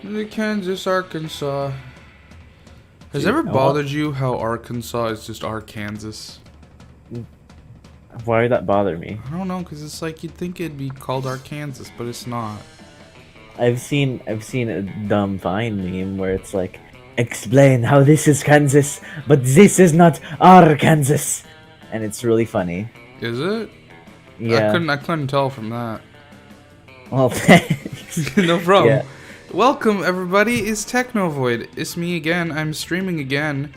The Kansas, Arkansas. Has it Dude, ever bothered you how Arkansas is just Arkansas? why would that bother me? I don't know, because it's like you'd think it'd be called Arkansas, but it's not. I've seen a dumb Vine meme where it's like, explain how this is Kansas, but this is not Arkansas, and it's really funny. Is it? Yeah. I couldn't tell from that. Well, thanks. No problem. Yeah. Welcome everybody, it's Techno Void. It's me again. I'm streaming again.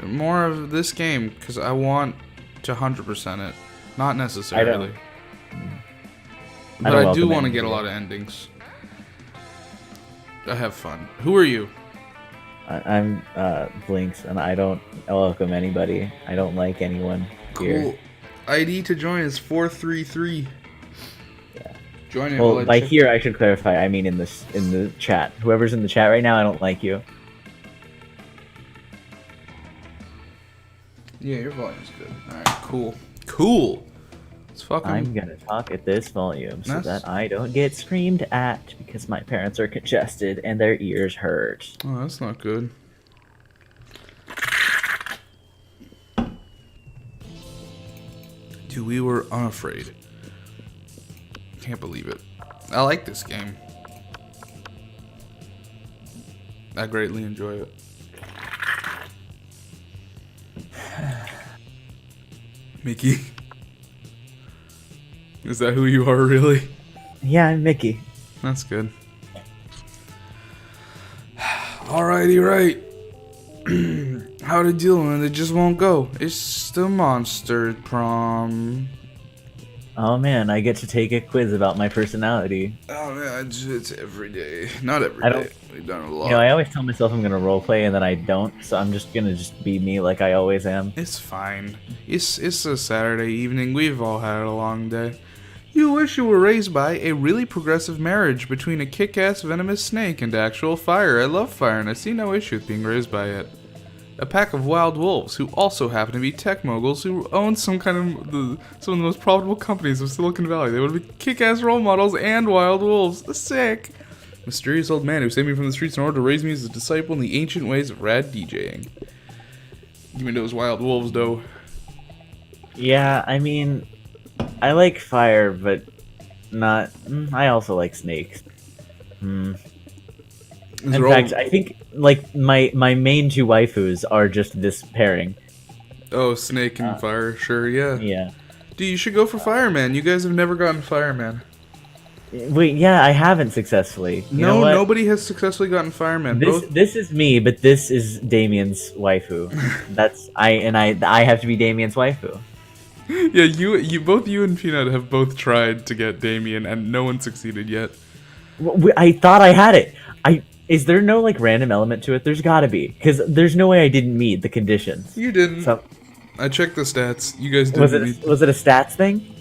More of this game, because I want to 100% it. Not necessarily. But don't I do welcome want to it. get a lot of endings. I have fun. Who are you? I'm Blinks, and I don't welcome anybody. I don't like anyone here. Cool. ID to join is 433. Yeah. Join it. Well, by here I should clarify. I mean in the chat. Whoever's in the chat right now, I don't like you. Yeah, your volume's good. Alright, cool. Cool! Let's fucking... I'm gonna talk at this volume so That's- that I don't get screamed at because my parents are congested and their ears hurt. Oh, that's not good. Dude, we were unafraid. Can't believe it. I like this game. I greatly enjoy it. Mickey. Is that who you are, really? Yeah, I'm Mickey. That's good. Alrighty, right. How to deal when it just won't go. It's the Monster Prom. Oh man, I get to take a quiz about my personality. Oh man, it's every day. Not every I don't- day. We've done a lot. You know, I always tell myself I'm gonna roleplay and then I don't, so I'm just gonna be me like I always am. It's fine. It's a Saturday evening. We've all had a long day. You wish you were raised by a really progressive marriage between a kick-ass venomous snake and actual fire. I love fire and I see no issue with being raised by it. A pack of wild wolves who also happen to be tech moguls who own some of the most profitable companies of Silicon Valley. They would be kick-ass role models and wild wolves. Sick. Mysterious old man who saved me from the streets in order to raise me as a disciple in the ancient ways of rad DJing. Give me those wild wolves, though. Yeah, I mean, I like fire, but not. I also like snakes. In fact, I think like my main two waifus are just this pairing. Oh, snake and fire, sure, yeah. Yeah. Dude, you should go for fireman. You guys have never gotten fireman. Wait, yeah, I haven't successful. You know No, what? nobody has successfully gotten fireman. This is me, but this is Damien's waifu. I have to be Damien's waifu. Yeah, you and Peanut have both tried to get Damien, and no one succeeded yet. I thought I had it. Is there no like random element to it? There's got to be, because there's no way I didn't meet the conditions. You didn't. So, I checked the stats. You guys didn't. was it a stats thing?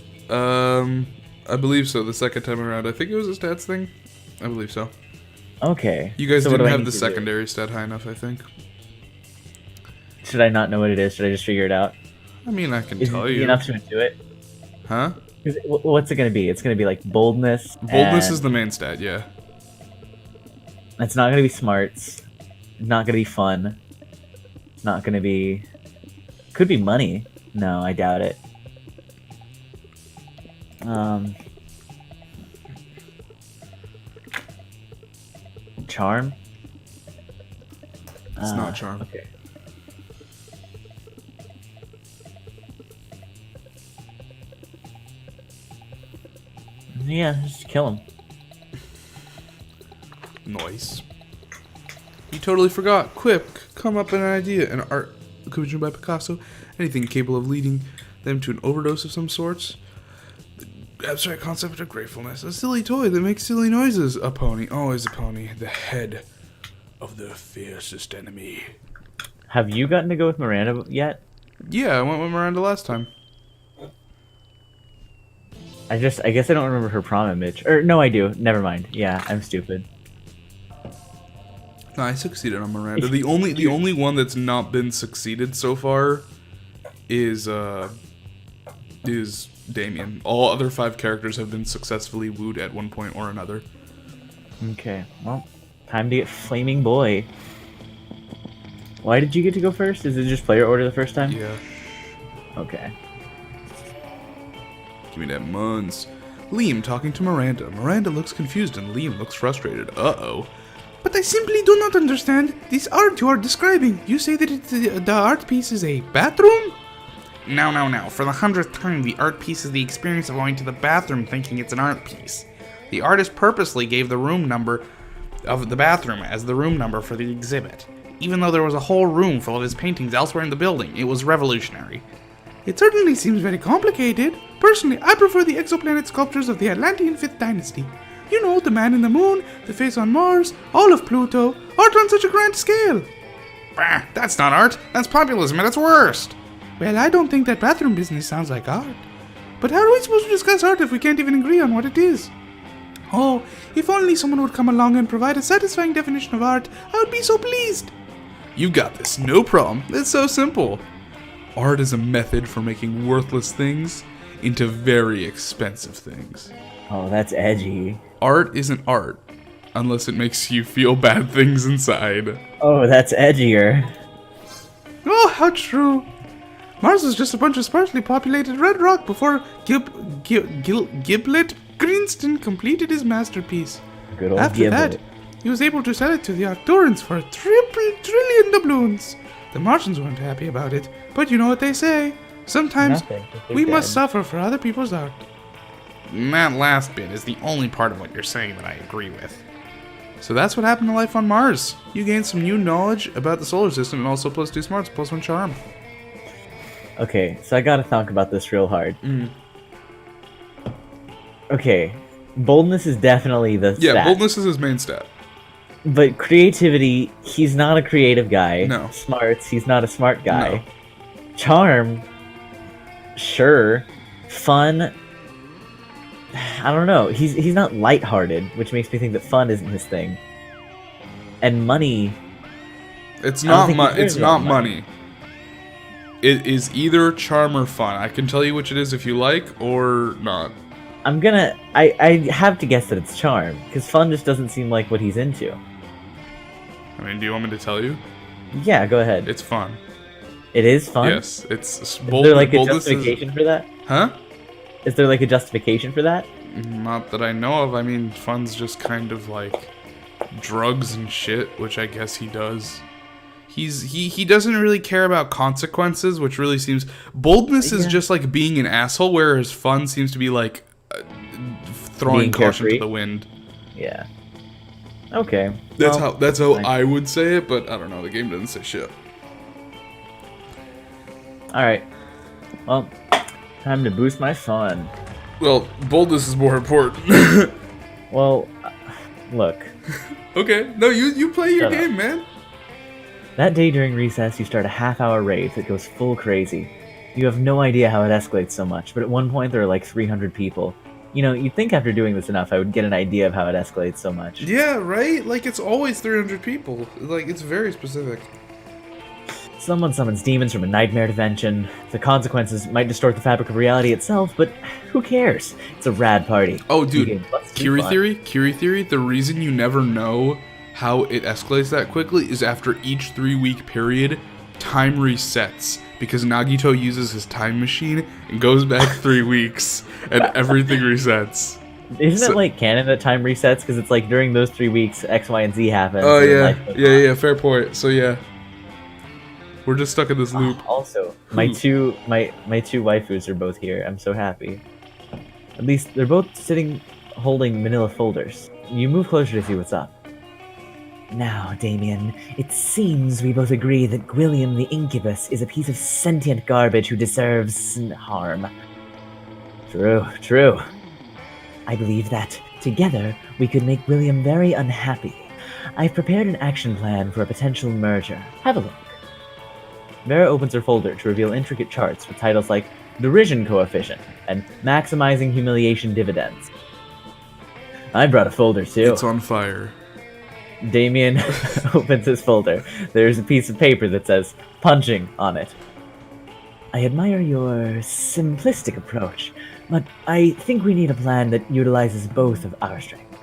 I believe so. The second time around, I think it was a stats thing. I believe so. Okay. You guys So what do didn't I have need the to do? secondary stat high enough, I think. Should I not know what it is? Should I just figure it out? I mean, I can Is tell it you. enough to do it? Huh? What's it gonna be? It's gonna be like boldness. Boldness and is the main stat, yeah. It's not gonna be smarts. It's not gonna be fun. It's not gonna be. Could be money. No, I doubt it. Charm. It's not charm. Okay. Yeah, just kill him. Noise. You totally forgot. Quick, come up with an idea. An art commissioned by Picasso. Anything capable of leading them to an overdose of some sorts. The abstract concept of gratefulness. A silly toy that makes silly noises. A pony. Always a pony. The head of the fiercest enemy. Have you gotten to go with Miranda yet? Yeah, I went with Miranda last time. I guess I don't remember her prom image. Or no, I do. Never mind. Yeah, I'm stupid. No, I succeeded on Miranda. The only one that's not been succeeded so far is Damien. All other 5 characters have been successfully wooed at one point or another. Okay, well, Time to get Flaming Boy. Why did you get to go first? Is it just player order the first time? Yeah. Okay. Give me that muns. Liam talking to Miranda. Miranda looks confused and Liam looks frustrated. Uh-oh. But I simply do not understand this art you are describing. You say that the art piece is a bathroom? No. For the 100th time, the art piece is the experience of going to the bathroom thinking it's an art piece. The artist purposely gave the room number of the bathroom as the room number for the exhibit. Even though there was a whole room full of his paintings elsewhere in the building, it was revolutionary. It certainly seems very complicated. Personally, I prefer the exoplanet sculptures of the Atlantean 5th Dynasty. You know, the man in the moon, the face on Mars, all of Pluto, art on such a grand scale. Bah, that's not art. That's populism at its worst. Well, I don't think that bathroom business sounds like art. But how are we supposed to discuss art if we can't even agree on what it is? Oh, if only someone would come along and provide a satisfying definition of art, I would be so pleased. You got this, no problem. It's so simple. Art is a method for making worthless things into very expensive things. Oh, that's edgy. Art isn't art unless it makes you feel bad things inside. Oh, that's edgier. Oh, how true. Mars was just a bunch of sparsely populated red rock before Giblet Greenston completed his masterpiece. Good old After Giblet. that, he was able to sell it to the Arcturans for 3 trillion doubloons. The Martians weren't happy about it, but you know what they say. Sometimes we must suffer for other people's art. That last bit is the only part of what you're saying that I agree with. So that's what happened to life on Mars. You gained some new knowledge about the solar system and also +2 smarts, +1 charm. Okay, so I gotta talk about this real hard. Okay, boldness is definitely the stat. Boldness is his main stat. But creativity, he's not a creative guy. No. Smarts, he's not a smart guy. No. Charm, sure. Fun, I don't know. He's not lighthearted, which makes me think that fun isn't his thing. And money, it's not money. It is either charm or fun. I can tell you which it is if you like or not. I have to guess that it's charm, because fun just doesn't seem like what he's into. I mean, do you want me to tell you? Yeah, go ahead. It's fun. It is fun? Yes, it's Is there like a justification for that? Huh? Is there like a justification for that? Not that I know of. I mean, fun's just kind of like drugs and shit, which I guess he does. He doesn't really care about consequences, which really seems... Boldness is just like being an asshole, whereas fun seems to be like throwing caution to the wind. Yeah. Okay. That's how I would say it, but I don't know. The game doesn't say shit. All right. Well, time to boost my fun. Well, boldness is more important. Well, look. Okay. No, you play your Shut game, up. man. That day during recess, you start a half-hour rave that goes full crazy. You have no idea how it escalates so much, but at one point there are like 300 people. You know, you'd think after doing this enough I would get an idea of how it escalates so much. Yeah, right? Like, it's always 300 people. Like, it's very specific. Someone summons demons from a nightmare dimension. The consequences might distort the fabric of reality itself, but who cares? It's a rad party. Oh, dude, Curie theory, the reason you never know how it escalates that quickly is after each 3-week period, time resets. Because Nagito uses his time machine and goes back 3 weeks, and everything resets. Isn't it like canon that time resets? Because it's like during those 3 weeks, X, Y, and Z happen. Oh, yeah, fair point. So, yeah. We're just stuck in this loop. Also, my two waifus are both here. I'm so happy. At least they're both sitting holding manila folders. You move closer to see what's up. Now, Damien, it seems we both agree that Gwilliam the Incubus is a piece of sentient garbage who deserves harm. True. I believe that, together, we could make William very unhappy. I've prepared an action plan for a potential merger. Have a look. Vera opens her folder to reveal intricate charts with titles like Derision Coefficient and Maximizing Humiliation Dividends. I brought a folder too. It's on fire. Damien opens his folder. There's a piece of paper that says punching on it. I admire your simplistic approach, but I think we need a plan that utilizes both of our strengths.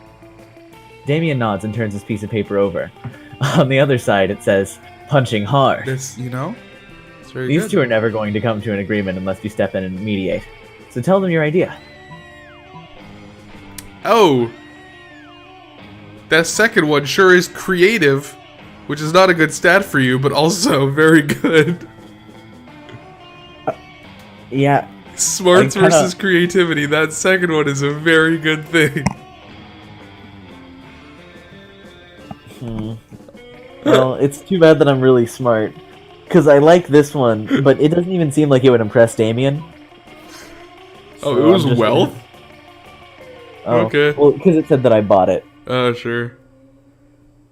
Damien nods and turns his piece of paper over. On the other side, it says, punching hard. It's very These good. two are never going to come to an agreement unless you step in and mediate. So tell them your idea. Oh! That second one sure is creative, which is not a good stat for you, but also very good. Yeah. Smarts versus creativity. That second one is a very good thing. Well, it's too bad that I'm really smart. Because I like this one, but it doesn't even seem like it would impress Damien. Oh, So it was I'm just wealth? Oh, Okay. well, because it said that I bought it. Oh, sure.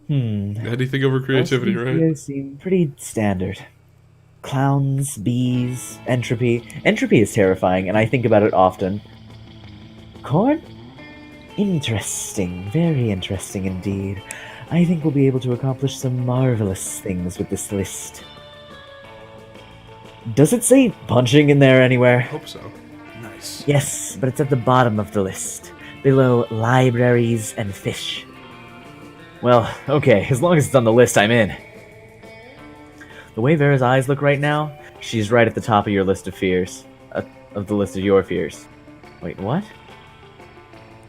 Anything over creativity, Most of right? these seem pretty standard. Clowns, bees, entropy. Entropy is terrifying, and I think about it often. Corn? Interesting. Very interesting indeed. I think we'll be able to accomplish some marvelous things with this list. Does it say punching in there anywhere? I hope so. Nice. Yes, but it's at the bottom of the list. Below libraries and fish. Well, okay, as long as it's on the list, I'm in. The way Vera's eyes look right now, she's right at the top of your list of fears. Of the list of your fears. Wait, what?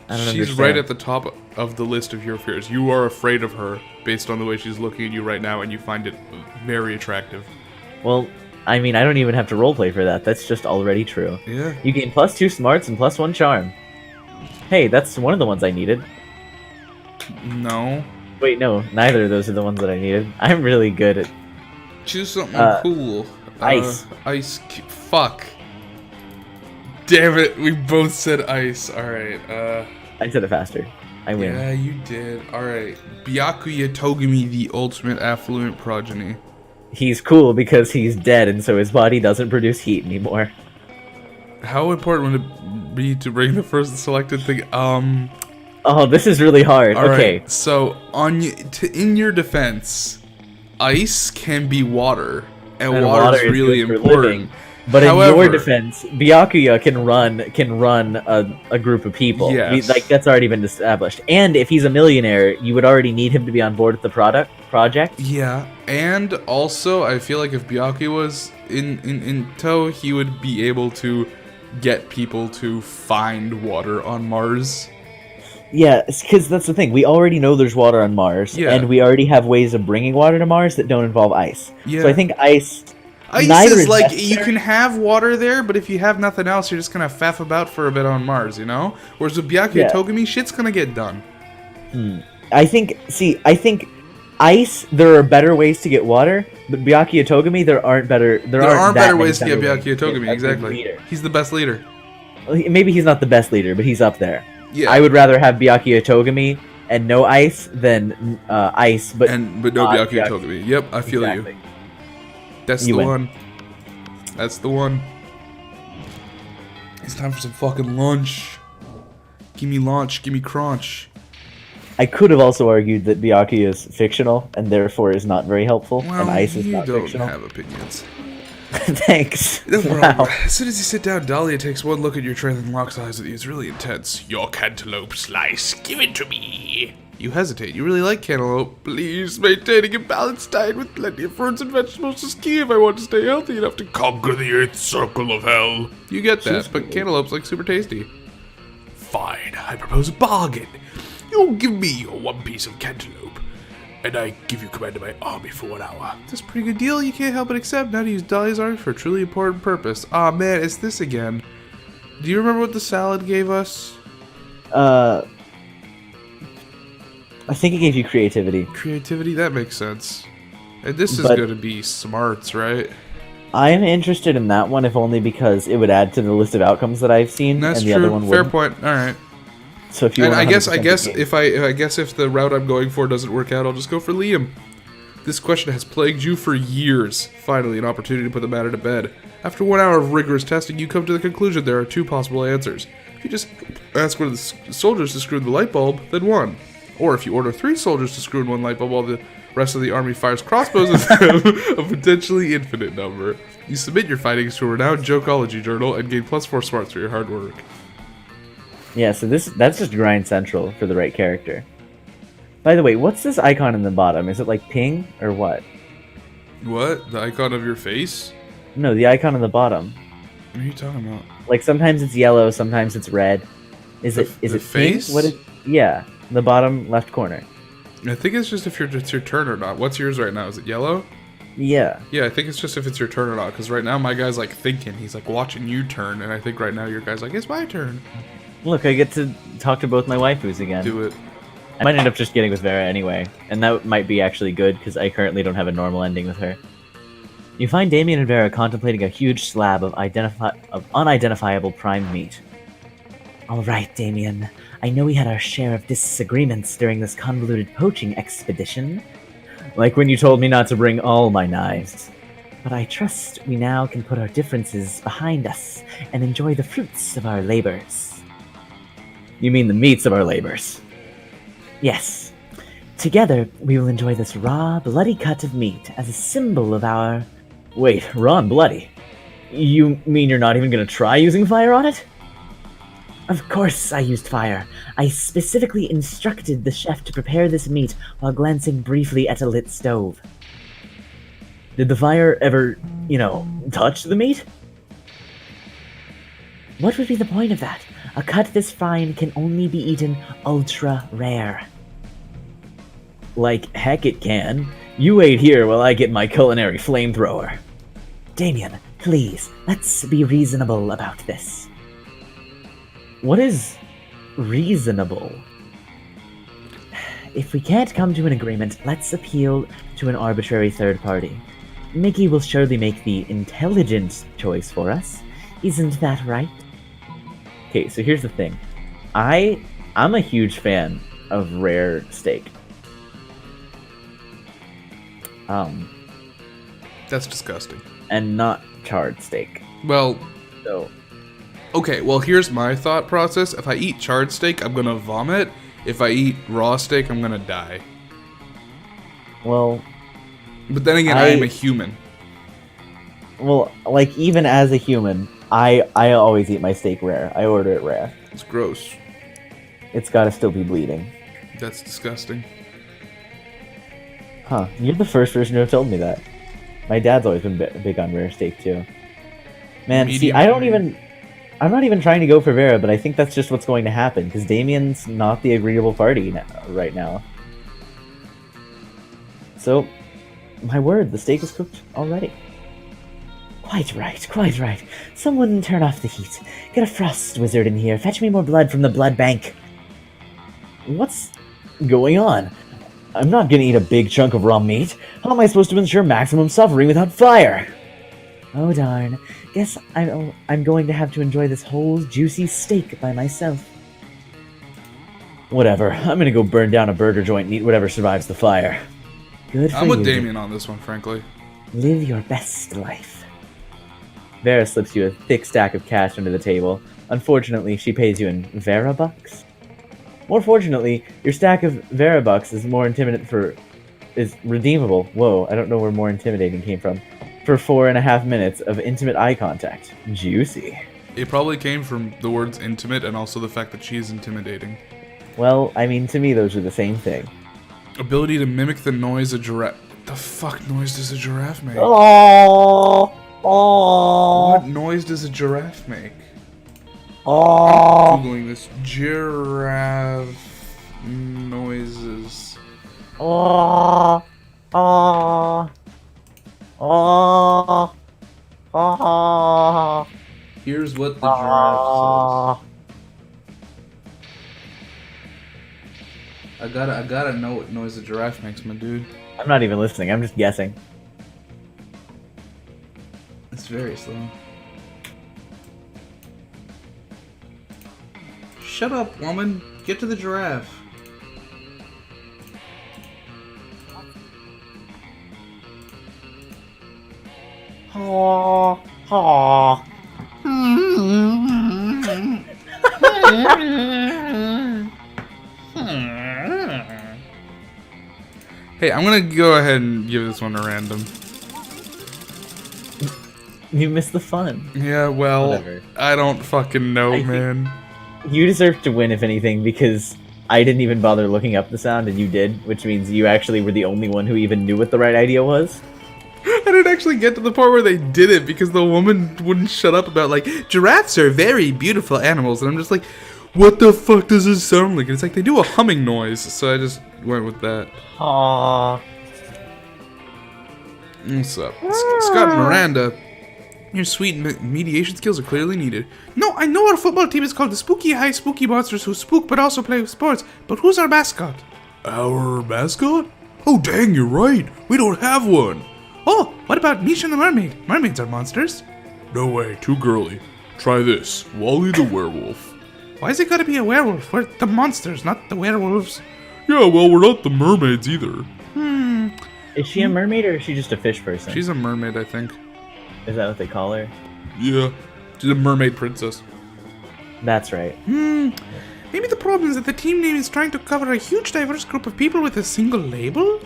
I don't She's understand. right at the top of the list of your fears. You are afraid of her based on the way she's looking at you right now, and you find it very attractive. Well, I mean, I don't even have to roleplay for that. That's just already true. Yeah. You gain +2 smarts and +1 charm. Hey, that's one of the ones I needed. No. Wait, no, neither of those are the ones that I needed. I'm really good at... Choose something cool. Ice. Fuck. Damn it, we both said ice. Alright, I said it faster. I win. yeah, you did. Alright. Byakuya Togami, the ultimate affluent progeny. He's cool because he's dead, and so his body doesn't produce heat anymore. How important would it be to bring the first selected thing? Oh, this is really hard. Okay. Alright, so in your defense, ice can be water, and water is really good for important. living. But However, in your defense, Byakuya can run a group of people. Yes. Like that's already been established. And if he's a millionaire, you would already need him to be on board with the project. Yeah, and also I feel like if Byakuya was in tow, he would be able to get people to find water on Mars. Yeah, because that's the thing. We already know there's water on Mars, Yeah. and we already have ways of bringing water to Mars that don't involve ice. Yeah. So I think ice. Ice neither is like, necessary. you can have water there, but if you have nothing else, you're just gonna faff about for a bit on Mars, you know? Whereas with Byakuya Yeah. Togami, shit's gonna get done. I think ice. There are better ways to get water, but Byakuya Togami, there aren't better. There aren't that better many ways to get better Byakuya Togami, a exactly. leader. He's the best leader. Well, maybe he's not the best leader, but he's up there. Yeah. I would rather have Byakuya Togami and no ice than ice, but but no not Byakuya Togami. Yep, I feel Exactly. you. That's You the win. one. That's the one. It's time for some fucking lunch. Give me lunch, give me crunch. I could have also argued that Byakuya is fictional and therefore is not very helpful, Well, and ice is you not don't fictional. have opinions. Thanks. Wow. As soon as you sit down, Dahlia takes one look at your tray and locks eyes with you. It's really intense. Your cantaloupe slice, give it to me. You hesitate. You really like cantaloupe. Please, maintaining a balanced diet with plenty of fruits and vegetables is key if I want to stay healthy enough to conquer the 8th circle of hell. You get that, but cantaloupe's like super tasty. Fine, I propose a bargain. You give me your one piece of cantaloupe, and I give you command of my army for 1 hour. That's a pretty good deal. You can't help but accept. Now to use Dahlia's army for a truly important purpose. Aw, man, it's this again. Do you remember what the salad gave us? I think it gave you creativity. Creativity? That makes sense. And this is But- going to be smarts, right? I'm interested in that one, if only because it would add to the list of outcomes that I've seen, That's and the true. other one Fair wouldn't. point. All right. So if you And want I guess 100% the game- if the route I'm going for doesn't work out, I'll just go for Liam. This question has plagued you for years. Finally, an opportunity to put the matter to bed. After 1 hour of rigorous testing, you come to the conclusion there are two possible answers. If you just ask one of the soldiers to screw in the light bulb, then one. Or if you order 3 soldiers to screw in one light bulb while the rest of the army fires crossbows at them, a potentially infinite number. You submit your findings to a renowned jokeology journal and gain +4 smarts for your hard work. Yeah, so that's just grind central for the right character. By the way, what's this icon in the bottom? Is it like ping or what? What? The icon of your face? No, the icon in the bottom. What are you talking about? Like sometimes it's yellow, sometimes it's red. Is it face? pink? What is? Yeah, the bottom left corner. I think it's just if it's your turn or not. What's yours right now? Is it yellow? Yeah. Yeah, I think it's just if it's your turn or not. Because right now my guy's like thinking. He's like watching you turn. And I think right now your guy's like, it's my turn. Look, I get to talk to both my waifus again. Do it. I might end up just getting with Vera anyway. And that might be actually good because I currently don't have a normal ending with her. You find Damien and Vera contemplating a huge slab of unidentifiable prime meat. Alright, Damien. I know we had our share of disagreements during this convoluted poaching expedition. Like when you told me not to bring all my knives. But I trust we now can put our differences behind us and enjoy the fruits of our labors. You mean the meats of our labors? Yes. Together, we will enjoy this raw, bloody cut of meat as a symbol of our... Wait, raw and bloody? You mean you're not even gonna try using fire on it? Of course I used fire. I specifically instructed the chef to prepare this meat while glancing briefly at a lit stove. Did the fire ever, touch the meat? What would be the point of that? A cut this fine can only be eaten ultra rare. Like heck it can. You wait here while I get my culinary flamethrower. Damien, please, let's be reasonable about this. What is reasonable? If we can't come to an agreement, let's appeal to an arbitrary third party. Mickey will surely make the intelligent choice for us. Isn't that right? Okay, so here's the thing. I'm a huge fan of rare steak. That's disgusting. And not charred steak. Well, So, okay, well, here's my thought process. If I eat charred steak, I'm gonna vomit. If I eat raw steak, I'm gonna die. well, But then again, I am a human. like even as a human, I always eat my steak rare. I order it rare. It's gross. It's gotta still be bleeding. That's disgusting. Huh, you're the first person to have told me that. My dad's always been big on rare steak too. Man, see, Medium rare. I'm not even trying to go for Vera, but I think that's just what's going to happen, because Damien's not the agreeable party right now. So, my word, the steak is cooked already. Quite right, quite right. Someone turn off the heat. Get a frost wizard in here. Fetch me more blood from the blood bank. What's going on? I'm not gonna eat a big chunk of raw meat. How am I supposed to ensure maximum suffering without fire? Oh darn. Guess I'm going to have to enjoy this whole juicy steak by myself. Whatever. I'm gonna go burn down a burger joint and eat whatever survives the fire. Good for you. I'm with Damien on this one, frankly. Live your best life. Vera slips you a thick stack of cash under the table. Unfortunately, she pays you in Vera bucks. More fortunately, your stack of Vera bucks is redeemable. Whoa, I don't know where more intimidating came from. For 4.5 minutes of intimate eye contact. Juicy. It probably came from the words intimate and also the fact that she's intimidating. Well, I mean, to me, those are the same thing. Ability to mimic the noise a giraffe. What the fuck noise does a giraffe make? Oh, oh, What noise does a giraffe make? oh. I'm Googling this. Giraffe noises. Oh, oh, oh, oh, Here's what the giraffe says. I gotta know what noise a giraffe makes, my dude. I'm not even listening. I'm just guessing. It's very slow. Shut up, woman. Get to the giraffe. Oh, oh. Hey, I'm gonna go ahead and give this one a random. You missed the fun. Yeah, well, Whatever. I don't fucking know, I think- man. You deserve to win, if anything, because I didn't even bother looking up the sound, and you did, which means you actually were the only one who even knew what the right idea was. I didn't actually get to the part where they did it because the woman wouldn't shut up about, like, giraffes are very beautiful animals. And I'm just like, what the fuck does this sound like? And it's like they do a humming noise. So I just went with that. Aww. What's up? Scott and Miranda. Your sweet mediation skills are clearly needed. No, I know our football team is called the Spooky High Spooky Monsters who spook but also play sports. But who's our mascot? Our mascot? Oh, dang, you're right. We don't have one. Oh, what about Misha and the Mermaid? Mermaids are monsters. No way, too girly. Try this, Wally the werewolf. Why is it gotta be a werewolf? We're the monsters, not the werewolves. Yeah, well, we're not the mermaids either. Is she a mermaid or is she just a fish person? She's a mermaid, I think. Is that what they call her? Yeah, she's a mermaid princess. That's right. Maybe the problem is that the team name is trying to cover a huge diverse group of people with a single label?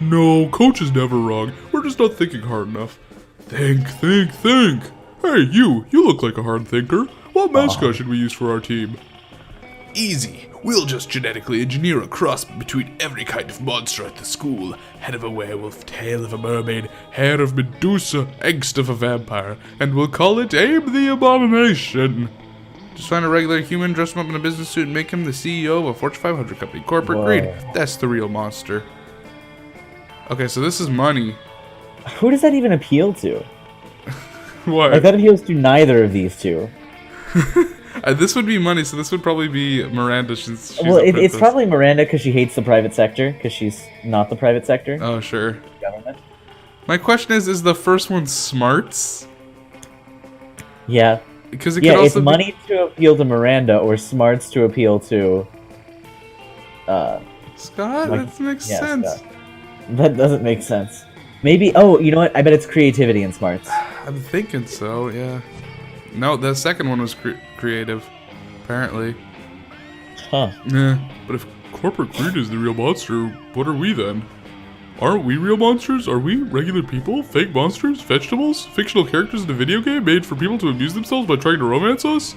No, coach is never wrong. We're just not thinking hard enough. Think. Hey, you look like a hard thinker. What mascot should we use for our team? Easy. We'll just genetically engineer a cross between every kind of monster at the school. Head of a werewolf, tail of a mermaid, hair of Medusa, angst of a vampire, and we'll call it Abe the Abomination. Just find a regular human, dress him up in a business suit, and make him the CEO of a Fortune 500 company. Corporate greed. That's the real monster. Okay, so this is money. Who does that even appeal to? What? Like, that appeals to neither of these two. This would be money, so this would probably be Miranda. She's well, it's probably Miranda because she hates the private sector, because she's not the private sector. Oh, sure. Government. My question is the first one smarts? Yeah. Because it could also it's money to appeal to Miranda or smarts to appeal to... Scott? That makes sense. Scott. That doesn't make sense. Maybe... Oh, you know what? I bet it's creativity and smarts. I'm thinking so, yeah. No, the second one was creative, apparently. Huh. Yeah, but if corporate greed is the real monster, what are we then? Aren't we real monsters? Are we regular people? Fake monsters? Vegetables? Fictional characters in a video game made for people to amuse themselves by trying to romance us?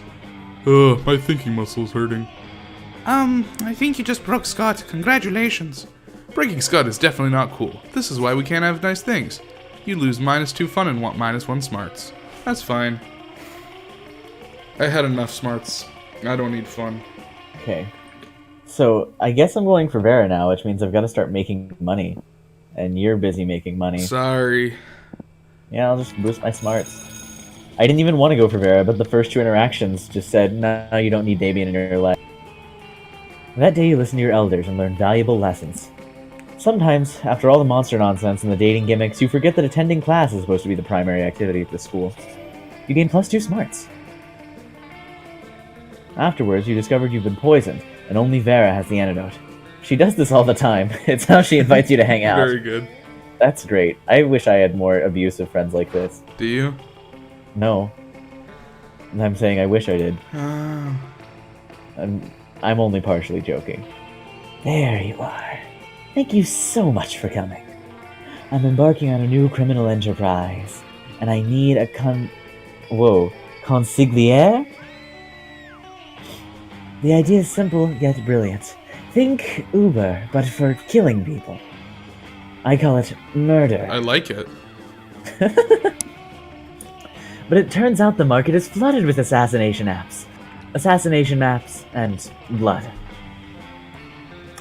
My thinking muscle's hurting. I think you just broke Scott. Congratulations. Breaking Scott is definitely not cool. This is why we can't have nice things. You lose -2 fun and want -1 smarts. That's fine. I had enough smarts. I don't need fun. Okay. So, I guess I'm going for Vera now, which means I've got to start making money. And you're busy making money. Sorry. Yeah, I'll just boost my smarts. I didn't even want to go for Vera, but the first 2 interactions just said, no, you don't need Damien in your life. That day you listen to your elders and learn valuable lessons. Sometimes, after all the monster nonsense and the dating gimmicks, you forget that attending class is supposed to be the primary activity at the school. You gain +2 smarts. Afterwards, you discovered you've been poisoned, and only Vera has the antidote. She does this all the time. It's how she invites you to hang out. Very good. That's great. I wish I had more abusive friends like this. Do you? No. I'm saying I wish I did. I'm only partially joking. There you are. Thank you so much for coming. I'm embarking on a new criminal enterprise, and I need a consigliere? The idea is simple, yet brilliant. Think Uber, but for killing people. I call it murder. I like it. But it turns out the market is flooded with assassination apps. Assassination maps and blood.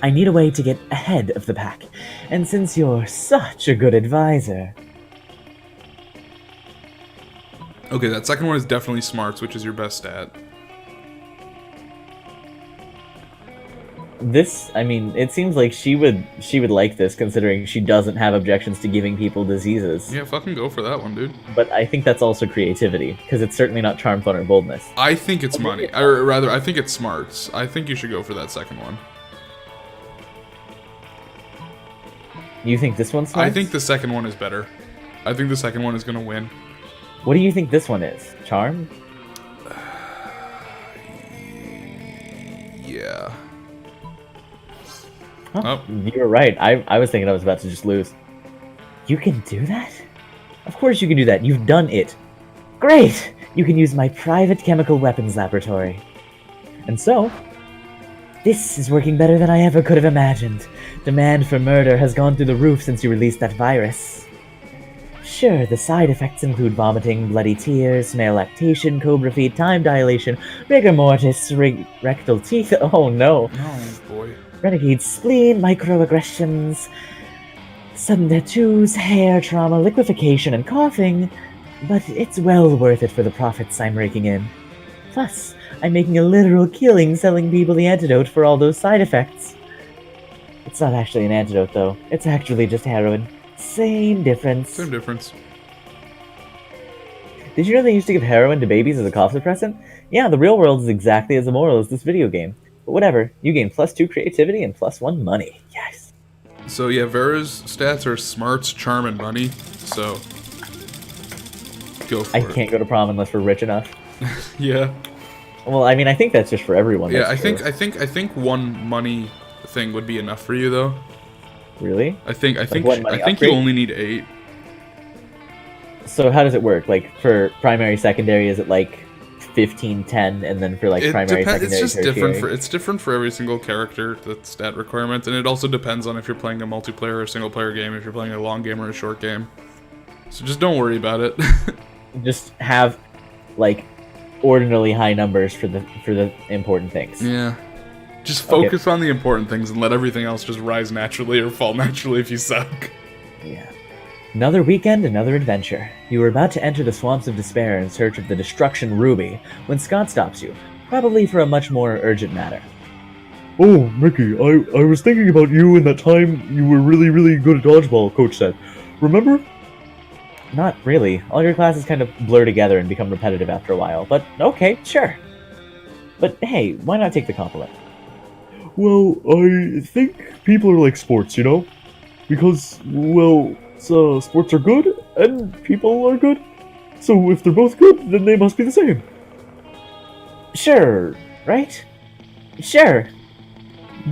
I need a way to get ahead of the pack, and since you're such a good advisor... Okay, that second one is definitely smarts, which is your best stat. This, I mean, it seems like she would like this, considering she doesn't have objections to giving people diseases. Yeah, fucking go for that one, dude. But I think that's also creativity, because it's certainly not charm, fun, or boldness. I think it's money. Or rather, I think it's smarts. I think you should go for that second one. You think this one's smarts? I think the second one is better. I think the second one is gonna win. What do you think this one is? Charm? Yeah. Huh? Oh. You were right. I was thinking I was about to just lose. You can do that? Of course you can do that. You've done it. Great! You can use my private chemical weapons laboratory. And so, This is working better than I ever could have imagined. Demand for murder has gone through the roof since you released that virus. Sure, the side effects include vomiting, bloody tears, male lactation, cobra feet, time dilation, rigor mortis, rectal teeth. Oh no. Oh boy. Renegade spleen, microaggressions, sudden tattoos, hair trauma, liquefaction, and coughing. But it's well worth it for the profits I'm raking in. Plus, I'm making a literal killing selling people the antidote for all those side effects. It's not actually an antidote, though. It's actually just heroin. Same difference. Same difference. Did you know they used to give heroin to babies as a cough suppressant? Yeah, the real world is exactly as immoral as this video game. But whatever, you gain +2 creativity and +1 money. Yes. So yeah, Vera's stats are smarts, charm, and money. So go for it. I can't go to prom unless we're rich enough. Yeah. Well, I mean, I think that's just for everyone. Yeah, I think one money thing would be enough for you though. Really? I think upgrade? you only need 8. So how does it work? Like for primary, secondary, is it like 15, 10, and then for like primary, secondary, it's just tertiary? it's different for every single character, the stat requirement, and it also depends on if you're playing a multiplayer or a single player game, if you're playing a long game or a short game. So just don't worry about it. Just have like ordinarily high numbers for the important things. Yeah. Just focus on the important things and let everything else just rise naturally or fall naturally if you suck. Yeah. Another weekend, another adventure. You were about to enter the swamps of despair in search of the destruction ruby when Scott stops you, probably for a much more urgent matter. Oh, Mickey, I was thinking about you and that time you were really, really good at dodgeball, Coach said. Remember? Not really. All your classes kind of blur together and become repetitive after a while, but okay, sure. But hey, why not take the compliment? Well, I think people are like sports, you know? Because, well, sports are good, and people are good. So if they're both good, then they must be the same. Sure, right? Sure.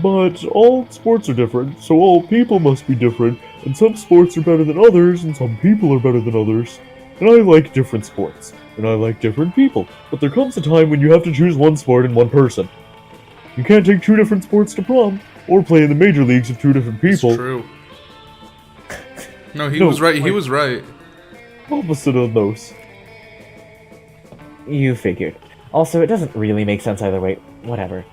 But all sports are different, so all people must be different, and some sports are better than others, and some people are better than others. And I like different sports, and I like different people, but there comes a time when you have to choose one sport and one person. You can't take 2 different sports to prom, or play in the major leagues with 2 different people. It's true. No, he was right. He was right. Opposite on those. You figured. Also, it doesn't really make sense either way. Whatever.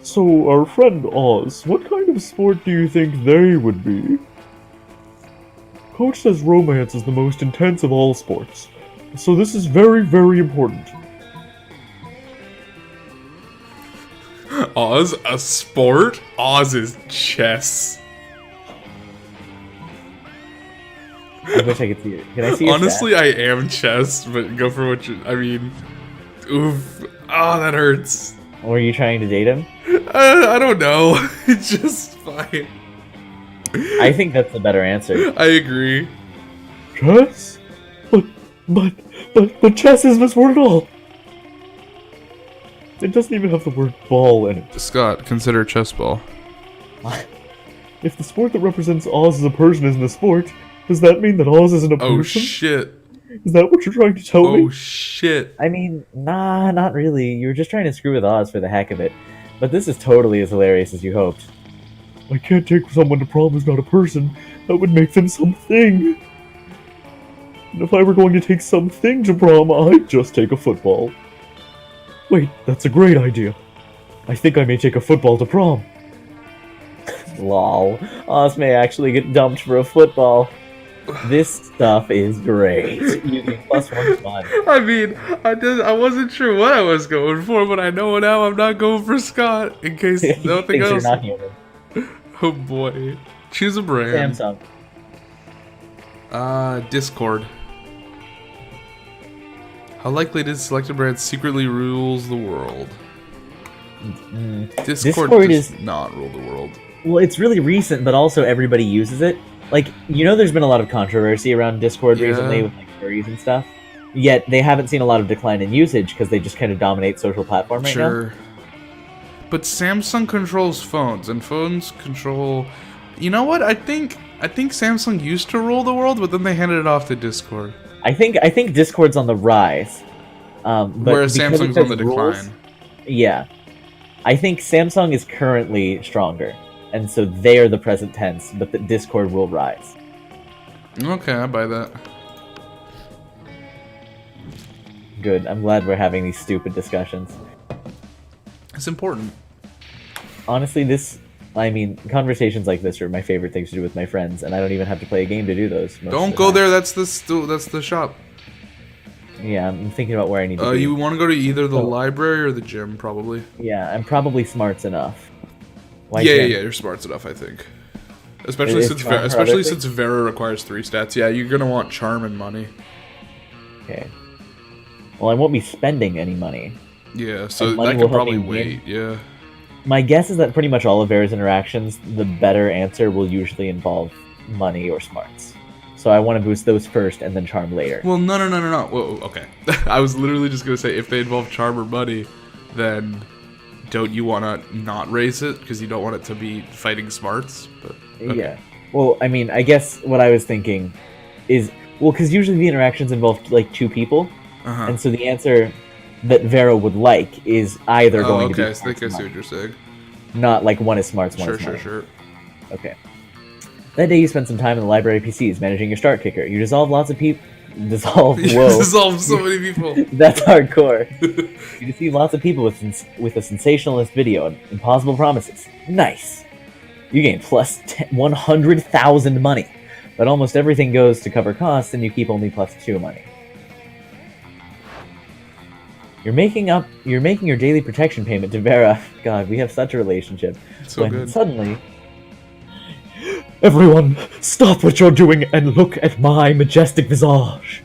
So, our friend Oz, what kind of sport do you think they would be? Coach says romance is the most intense of all sports, so this is very, very important. Oz, a sport? Oz is chess. I wish I could see it. Can I see it? Honestly, I am chess, but go for what you... I mean... Oof. Oh, that hurts. Were you trying to date him? I don't know. It's just fine. I think that's the better answer. I agree. Chess? But chess isn't a sport at all. It doesn't even have the word ball in it. Scott, consider chess ball. If the sport that represents Oz as a person isn't a sport, does that mean that Oz isn't a person? Oh, shit. Is that what you're trying to tell me? Oh, shit. I mean, nah, not really. You were just trying to screw with Oz for the heck of it. But this is totally as hilarious as you hoped. I can't take someone to prom who's not a person. That would make them something. And if I were going to take something to prom, I'd just take a football. Wait, that's a great idea. I think I may take a football to prom. Lol. Oz may actually get dumped for a football. This stuff is great. Using +1 fun. I mean, I wasn't sure what I was going for, but I know now I'm not going for Scott, in case nothing Thinks else. you're not human. Oh boy. Choose a brand. Samsung. Discord. How likely it is selected brand secretly rules the world? Discord does not rule the world. Well, it's really recent, but also everybody uses it. Like, you know, there's been a lot of controversy around Discord recently with like furries and stuff. Yet they haven't seen a lot of decline in usage because they just kind of dominate social platform right now. But Samsung controls phones, and phones control. You know what? I think Samsung used to rule the world, but then they handed it off to Discord. I think Discord's on the rise, but whereas Samsung's on the decline. Yeah. I think Samsung is currently stronger, and so they are the present tense, but the Discord will rise. Okay, I buy that. Good. I'm glad we're having these stupid discussions. It's important. Honestly, conversations like this are my favorite things to do with my friends, and I don't even have to play a game to do those. Don't go there. That's the shop. Yeah, I'm thinking about where I need to be. You want to go to either the library or the gym, probably. Yeah, I'm probably smarts enough. Why yeah, you're smarts enough, I think. Especially since Vera requires 3 stats. Yeah, you're gonna want charm and money. Okay. Well, I won't be spending any money. Yeah, so that could probably wait. Yeah. My guess is that pretty much all of Vera's interactions, the better answer will usually involve money or smarts. So I want to boost those first and then charm later. Well, no. Whoa, okay. I was literally just going to say, if they involve charm or money, then don't you want to not raise it? Because you don't want it to be fighting smarts? But okay. Yeah. Well, I mean, I guess what I was thinking is... Well, because usually the interactions involve, like, 2 people. Uh-huh. And so the answer that Vera would like is either going to be... Okay, I think I see what you're saying. Not like one is smarts, one is money. Sure. Okay. That day you spent some time in the library PCs managing your start kicker. You dissolve lots of people... Whoa. Dissolve so many people. That's hardcore. You deceive lots of people with a sensationalist video and impossible promises. Nice. You gain plus 100,000 money. But almost everything goes to cover costs and you keep only plus 2 money. You're making your daily protection payment to Vera. God, we have such a relationship. So when good. Suddenly... Everyone, stop what you're doing and look at my majestic visage.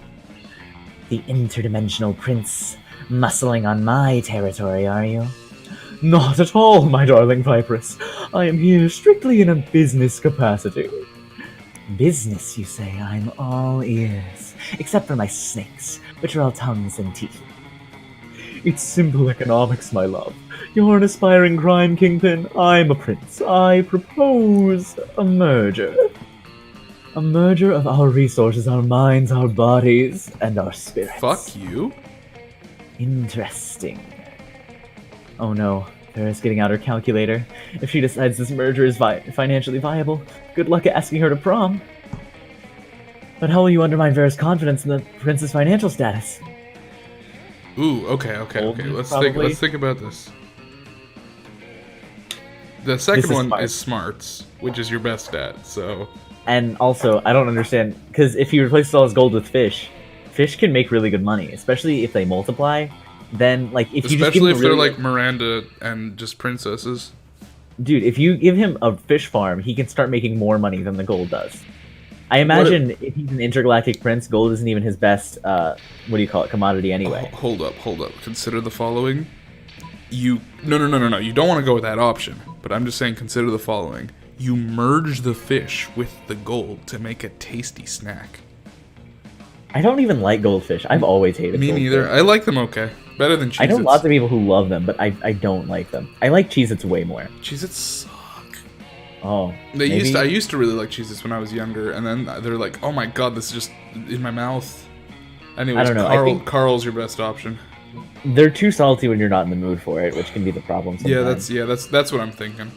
The interdimensional prince muscling on my territory, are you? Not at all, my darling Viperess. I am here strictly in a business capacity. Business, you say? I'm all ears. Except for my snakes, which are all tongues and teeth. It's simple economics, my love. You're an aspiring crime kingpin. I'm a prince. I propose a merger. A merger of our resources, our minds, our bodies, and our spirits. Fuck you. Interesting. Oh no, Vera's getting out her calculator. If she decides this merger is financially viable, good luck asking her to prom. But how will you undermine Vera's confidence in the prince's financial status? Ooh, okay. Let's think about this. The second one is smarts, which is your best stat, so... And also, I don't understand, because if he replaces all his gold with fish can make really good money, especially if they multiply. Then, like, if you just give him they're like Miranda and just princesses. Dude, if you give him a fish farm, he can start making more money than the gold does. I imagine if he's an intergalactic prince, gold isn't even his best, commodity anyway. Hold up. Consider the following. No. You don't want to go with that option. But I'm just saying, consider the following. You merge the fish with the gold to make a tasty snack. I don't even like goldfish. I've always hated Me neither. I like them okay. Better than Cheez-Its. I know lots of people who love them, but I don't like them. I like Cheez-Its way more. Cheez-Its suck. Oh. I used to really like Cheez-Its when I was younger, and then they're like, oh my god, this is just in my mouth. Anyways, I don't know. Carl's your best option. They're too salty when you're not in the mood for it, which can be the problem sometimes. That's what I'm thinking.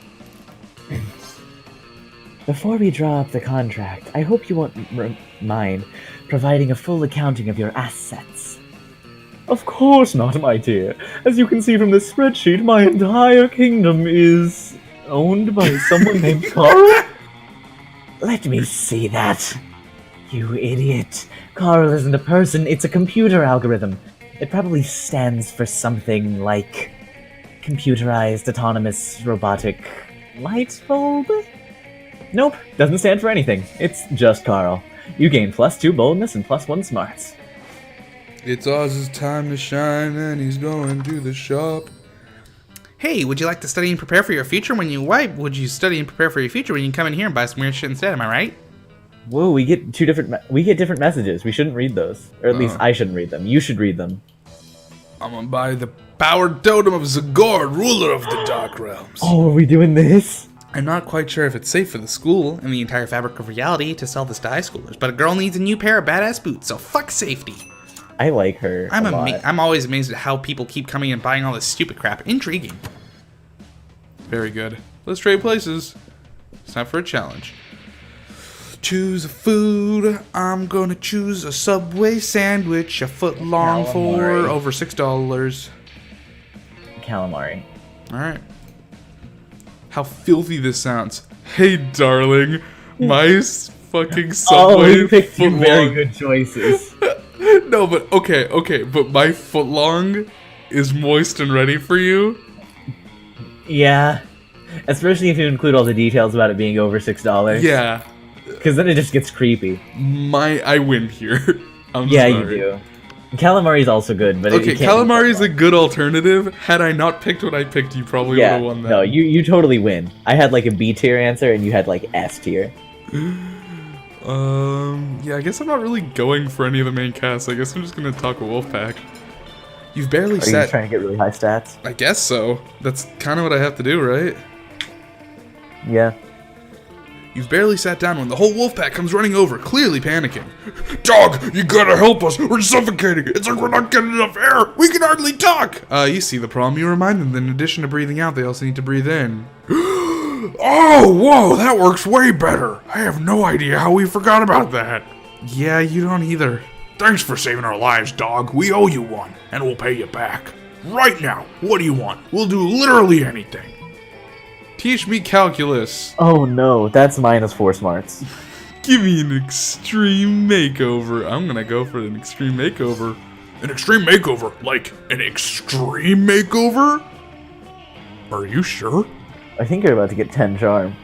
Before we draw up the contract, I hope you won't mind providing a full accounting of your assets. Of course not, my dear. As you can see from this spreadsheet, my entire kingdom is owned by someone named Carl. Let me see that. You idiot. Carl isn't a person, it's a computer algorithm. It probably stands for something like computerized, autonomous, robotic light bulb? Nope, doesn't stand for anything. It's just Carl. You gain +2 boldness and +1 smarts. It's Oz's time to shine, and he's going to the shop. Hey, would you like to study and prepare for your future when you... Why would you study and prepare for your future when you come in here and buy some weird shit instead, am I right? Whoa, we get different messages. We shouldn't read those. Or at least I shouldn't read them. You should read them. I'm gonna buy the powered totem of Zagord, ruler of the Dark Realms. Oh, are we doing this? I'm not quite sure if it's safe for the school and the entire fabric of reality to sell this to high schoolers, but a girl needs a new pair of badass boots, so fuck safety. I like her. I'm always amazed at how people keep coming and buying all this stupid crap. Intriguing. Very good. Let's trade places. It's time for a challenge. Choose a food. I'm gonna choose a Subway sandwich, a foot long for Calamari. over $6. Calamari. Alright. How filthy this sounds. Hey, darling. My fucking Subway Oh, you picked two foot very long- good choices. No, but okay, but my foot long is moist and ready for you. Yeah. Especially if you include all the details about it being over $6. Yeah. Because then it just gets creepy. I win here. I'm Yeah, sorry. you do. Calamari is also good, but Okay, it can't calamari be is a good alternative. Had I not picked what I picked, you probably would yeah, have won that. no, you totally win. I had like a B tier answer, and you had like S tier. Yeah, I guess I'm not really going for any of the main cast. I guess I'm just gonna talk a Wolfpack. You've barely Are you sat. trying to get really high stats? I guess so. That's kind of what I have to do, right? Yeah. You've barely sat down when the whole Wolfpack comes running over, clearly panicking. Dog, you gotta help us. We're suffocating. It's like we're not getting enough air. We can hardly talk. You see the problem. You remind them that in addition to breathing out, they also need to breathe in. Oh, whoa, that works way better. I have no idea how we forgot about that. Yeah, you don't either. Thanks for saving our lives, dog. We owe you one, and we'll pay you back. Right now, what do you want? We'll do literally anything. Teach me calculus. Oh no, that's -4 smarts. Give me an extreme makeover. I'm gonna go for an extreme makeover. An extreme makeover? Like an extreme makeover? Are you sure? I think you're about to get 10 charm.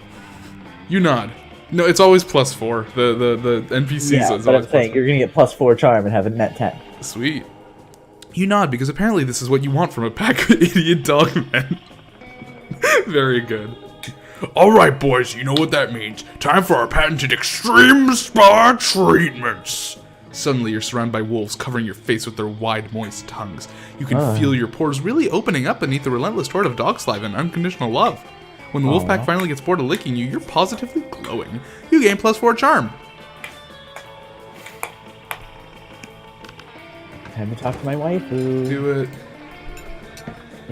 You nod. No, it's always +4. The NPCs Yeah, is but always I'm saying you're gonna get +4 charm and have a net 10. Sweet. You nod because apparently this is what you want from a pack of idiot dogmen. Very good. Alright, boys, you know what that means. Time for our patented extreme spa treatments. Suddenly, you're surrounded by wolves covering your face with their wide, moist tongues. You can feel your pores really opening up beneath the relentless torrent of dog saliva and unconditional love. When the Wolfpack finally gets bored of licking you, you're positively glowing. You gain +4 charm. Time to talk to my waifu. Do it.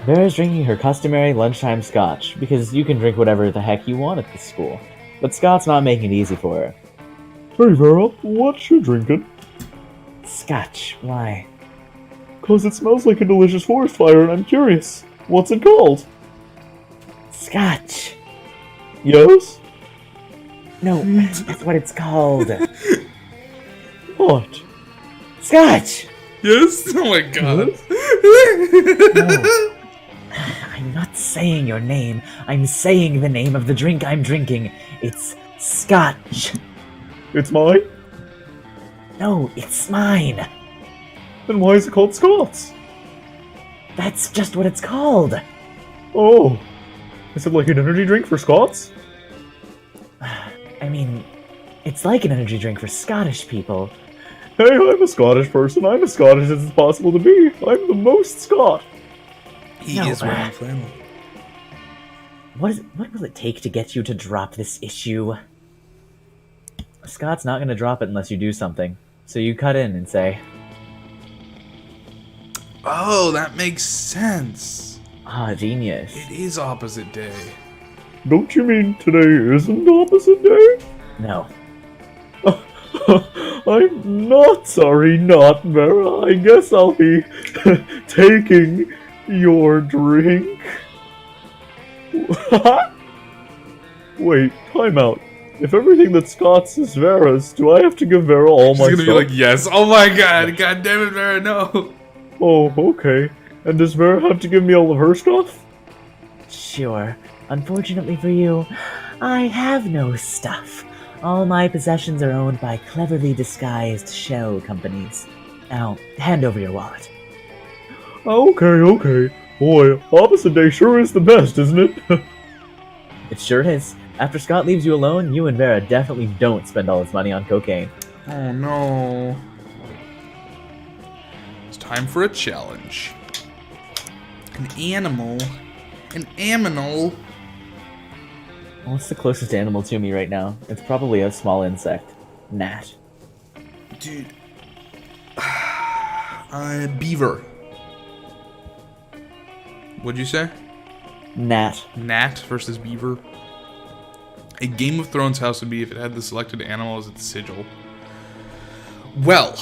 Vera's drinking her customary lunchtime scotch, because you can drink whatever the heck you want at this school. But Scott's not making it easy for her. Hey Vera, what you drinking? Scotch, why? 'Cause it smells like a delicious forest fire and I'm curious. What's it called? Scotch! Yes? No, that's what it's called. What? Scotch! Yes? Oh my god. No. I'm not saying your name. I'm saying the name of the drink I'm drinking. It's Scotch. It's mine? No, it's mine. Then why is it called Scots? That's just what it's called. Oh. Is it like an energy drink for Scots? I mean, it's like an energy drink for Scottish people. Hey, I'm a Scottish person. I'm as Scottish as it's possible to be. I'm the most Scot. He No, is wearing flannel. What will it take to get you to drop this issue? Scott's not going to drop it unless you do something. So you cut in and say, Oh, that makes sense. ah, genius. It is opposite day. Don't you mean today isn't opposite day? No. I'm not sorry, not Vera. I guess I'll be taking your drink. Wait, time out. If everything that's Scott's is Vera's, do I have to give Vera all She's my gonna stuff? be like, yes. Oh my god. God damn it, Vera, no. Oh, okay. And does Vera have to give me all of her stuff? Sure. Unfortunately for you, I have no stuff. All my possessions are owned by cleverly disguised shell companies. Now, hand over your wallet. Okay. Boy, opposite day sure is the best, isn't it? It sure is. After Scott leaves you alone, you and Vera definitely don't spend all his money on cocaine. Oh no. It's time for a challenge. An animal. An aminal. What's the closest animal to me right now? It's probably a small insect. Gnat. Dude. Beaver. What'd you say? Gnat. Gnat versus beaver. A Game of Thrones house would be if it had the selected animal as its sigil. Well,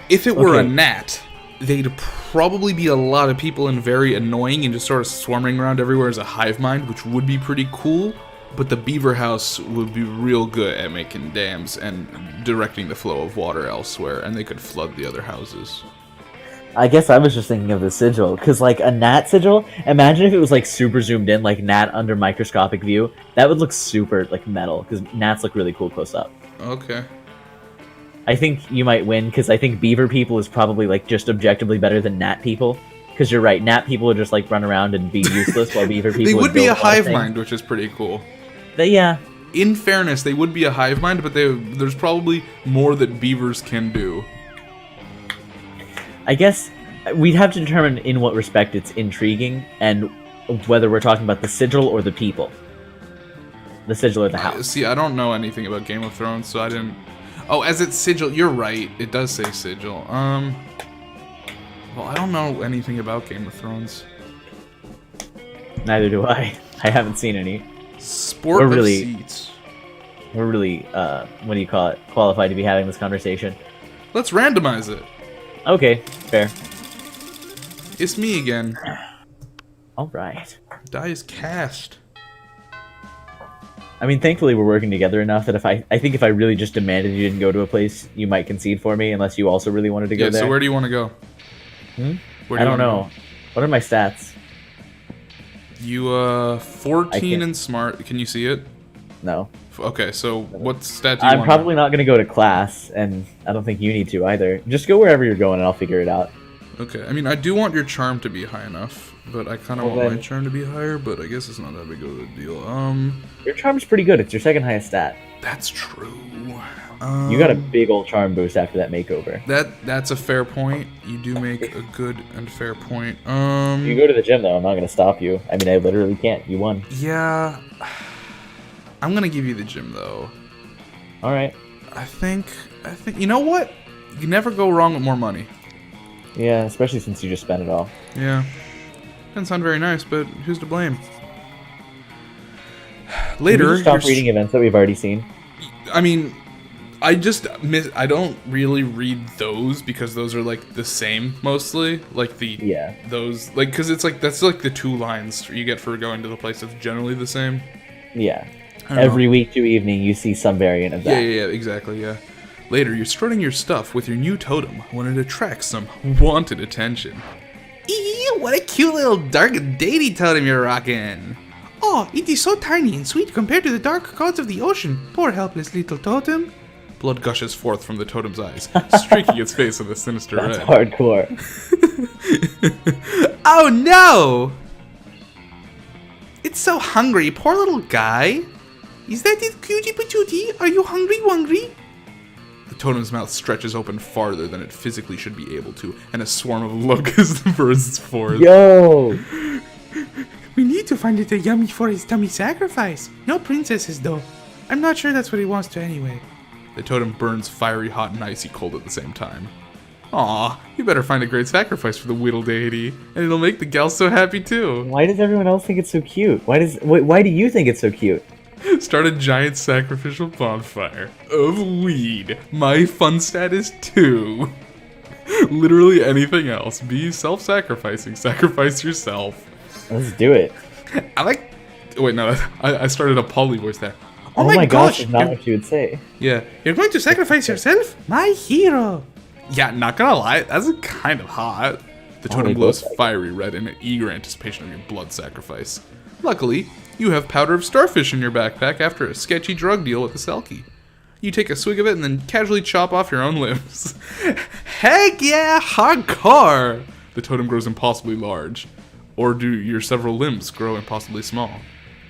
if it were a gnat, they'd probably be a lot of people and very annoying and just sort of swarming around everywhere as a hive mind, which would be pretty cool. But the beaver house would be real good at making dams and directing the flow of water elsewhere, and they could flood the other houses. I guess I was just thinking of the sigil, because like a gnat sigil, imagine if it was like super zoomed in, like gnat under microscopic view. That would look super like metal, because gnats look really cool close up. Okay. I think you might win, because I think beaver people is probably like just objectively better than gnat people. Because you're right, gnat people would just like run around and be useless, while beaver people They would be a build hive things. mind, which is pretty cool. Yeah. In fairness, they would be a hive mind, but there's probably more that beavers can do. I guess we'd have to determine in what respect it's intriguing, and whether we're talking about the sigil or the people. The sigil or the house. See, I don't know anything about Game of Thrones, so I didn't... Oh, as its sigil, you're right. It does say sigil. Well, I don't know anything about Game of Thrones. Neither do I. I haven't seen any. Sport We're of really- seats. We're really, what do you call it, qualified to be having this conversation. Let's randomize it. Okay, fair. It's me again. Alright. Die is cast. I mean, thankfully we're working together enough that I think if I really just demanded you didn't go to a place, you might concede for me, unless you also really wanted to go Yeah, there. so where do you want to go? Hmm? Where I you don't wanna know. What are my stats? go? You, 14 can't- and smart. Can you see it? No. Okay, so what stat do you I'm want? probably not going to go to class, and I don't think you need to either. Just go wherever you're going, and I'll figure it out. Okay, I mean, I do want your charm to be high enough, but I kind of Well, want my then- charm to be higher, but I guess it's not that big of a deal. Your charm's pretty good. It's your second highest stat. That's true. You got a big old charm boost after that makeover. That's a fair point. You do make a good and fair point. You go to the gym, though. I'm not going to stop you. I mean, I literally can't. You won. Yeah. I'm gonna give you the gym though. All right. I think you know what? You can never go wrong with more money. Yeah, especially since you just spent it all. Yeah. Doesn't sound very nice, but who's to blame? Can Later, you stop you're reading events that we've already seen? I mean, I don't really read those because those are like the same mostly. Like those like because it's like that's like the 2 lines you get for going to the place that's generally the same. Yeah. I don't Every know. week to evening, you see some variant of that. Yeah, exactly, yeah. Later, you're strutting your stuff with your new totem when it attracts some wanted attention. Eee, what a cute little dark and dainty totem you're rocking. Oh, it is so tiny and sweet compared to the dark gods of the ocean. Poor helpless little totem. Blood gushes forth from the totem's eyes, streaking its face with a sinister That's red. hardcore. Oh no! It's so hungry, poor little guy. Is that it, cutie patootie? Are you hungry? The totem's mouth stretches open farther than it physically should be able to, and a swarm of locusts bursts forth. Yo! We need to find it a yummy for his tummy sacrifice. No princesses, though. I'm not sure that's what he wants to anyway. The totem burns fiery hot and icy cold at the same time. Aw, you better find a great sacrifice for the Whittle deity, and it'll make the gal so happy too. Why does everyone else think it's so cute? Why do you think it's so cute? Start a giant sacrificial bonfire of weed. My fun stat is 2. Literally anything else. Be self-sacrificing. Sacrifice yourself. Let's do it. I like... Wait, no. I started a poly voice there. Oh my gosh, is not what you would say. Yeah. You're going to sacrifice yourself? My hero. Yeah, not gonna lie. That's kind of hot. The Oh, totem they glows both like it. fiery red in eager anticipation of your blood sacrifice. Luckily, you have powder of starfish in your backpack after a sketchy drug deal with the Selkie. You take a swig of it and then casually chop off your own limbs. Heck yeah, hardcore! The totem grows impossibly large. Or do your several limbs grow impossibly small?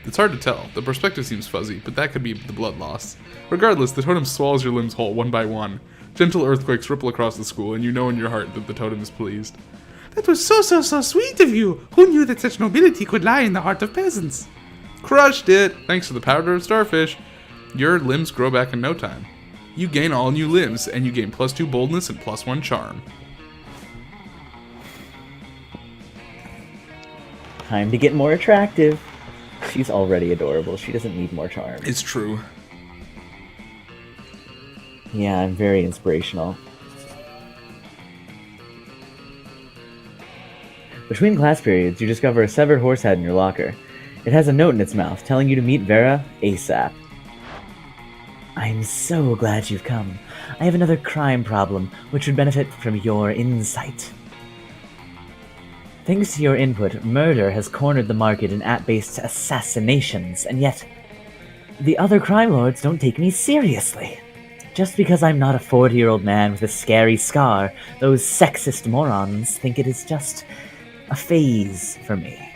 It's hard to tell. The perspective seems fuzzy, but that could be the blood loss. Regardless, the totem swallows your limbs whole one by one. Gentle earthquakes ripple across the school, and you know in your heart that the totem is pleased. That was so sweet of you. Who knew that such nobility could lie in the heart of peasants? Crushed it! Thanks to the powder of starfish, your limbs grow back in no time. You gain all new limbs, and you gain +2 boldness and +1 charm. Time to get more attractive. She's already adorable. She doesn't need more charm. It's true. Yeah, I'm very inspirational. Between class periods, you discover a severed horse head in your locker. It has a note in its mouth telling you to meet Vera ASAP. I'm so glad you've come. I have another crime problem, which would benefit from your insight. Thanks to your input, murder has cornered the market in app-based assassinations, and yet the other crime lords don't take me seriously. Just because I'm not a 40-year-old man with a scary scar, those sexist morons think it is just a phase for me.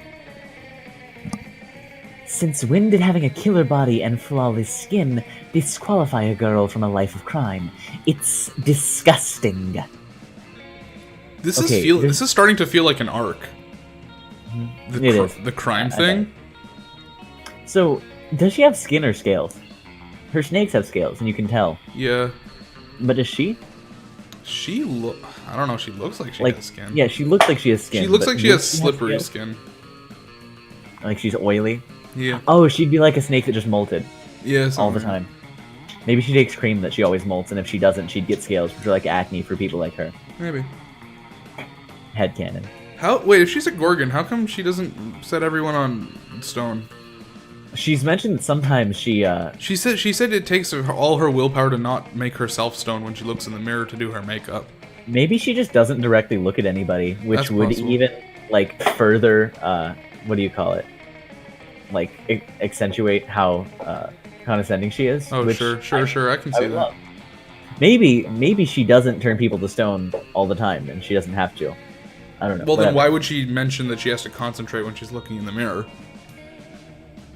Since when did having a killer body and flawless skin disqualify a girl from a life of crime? It's disgusting. This is starting to feel like an arc. It is. The crime thing. So, does she have skin or scales? Her snakes have scales, and you can tell. Yeah. But does she? I don't know. She looks like she has skin. Yeah, she looks like she has skin. She looks like she has slippery skin. Like she's oily. Yeah. Oh, she'd be like a snake that just molted. Yeah. All the time. Maybe she takes cream that she always molts, and if she doesn't, she'd get scales, which are like acne for people like her. Maybe. Headcanon. Wait, if she's a Gorgon, how come she doesn't set everyone on stone? She's mentioned that sometimes she said it takes all her willpower to not make herself stone when she looks in the mirror to do her makeup. Maybe she just doesn't directly look at anybody, which That's would possible. even like further what do you call it? Like accentuate how condescending she is. Oh, which sure. I can see that. love. Maybe she doesn't turn people to stone all the time, and she doesn't have to. I don't know. Well, Whatever. then why would she mention that she has to concentrate when she's looking in the mirror?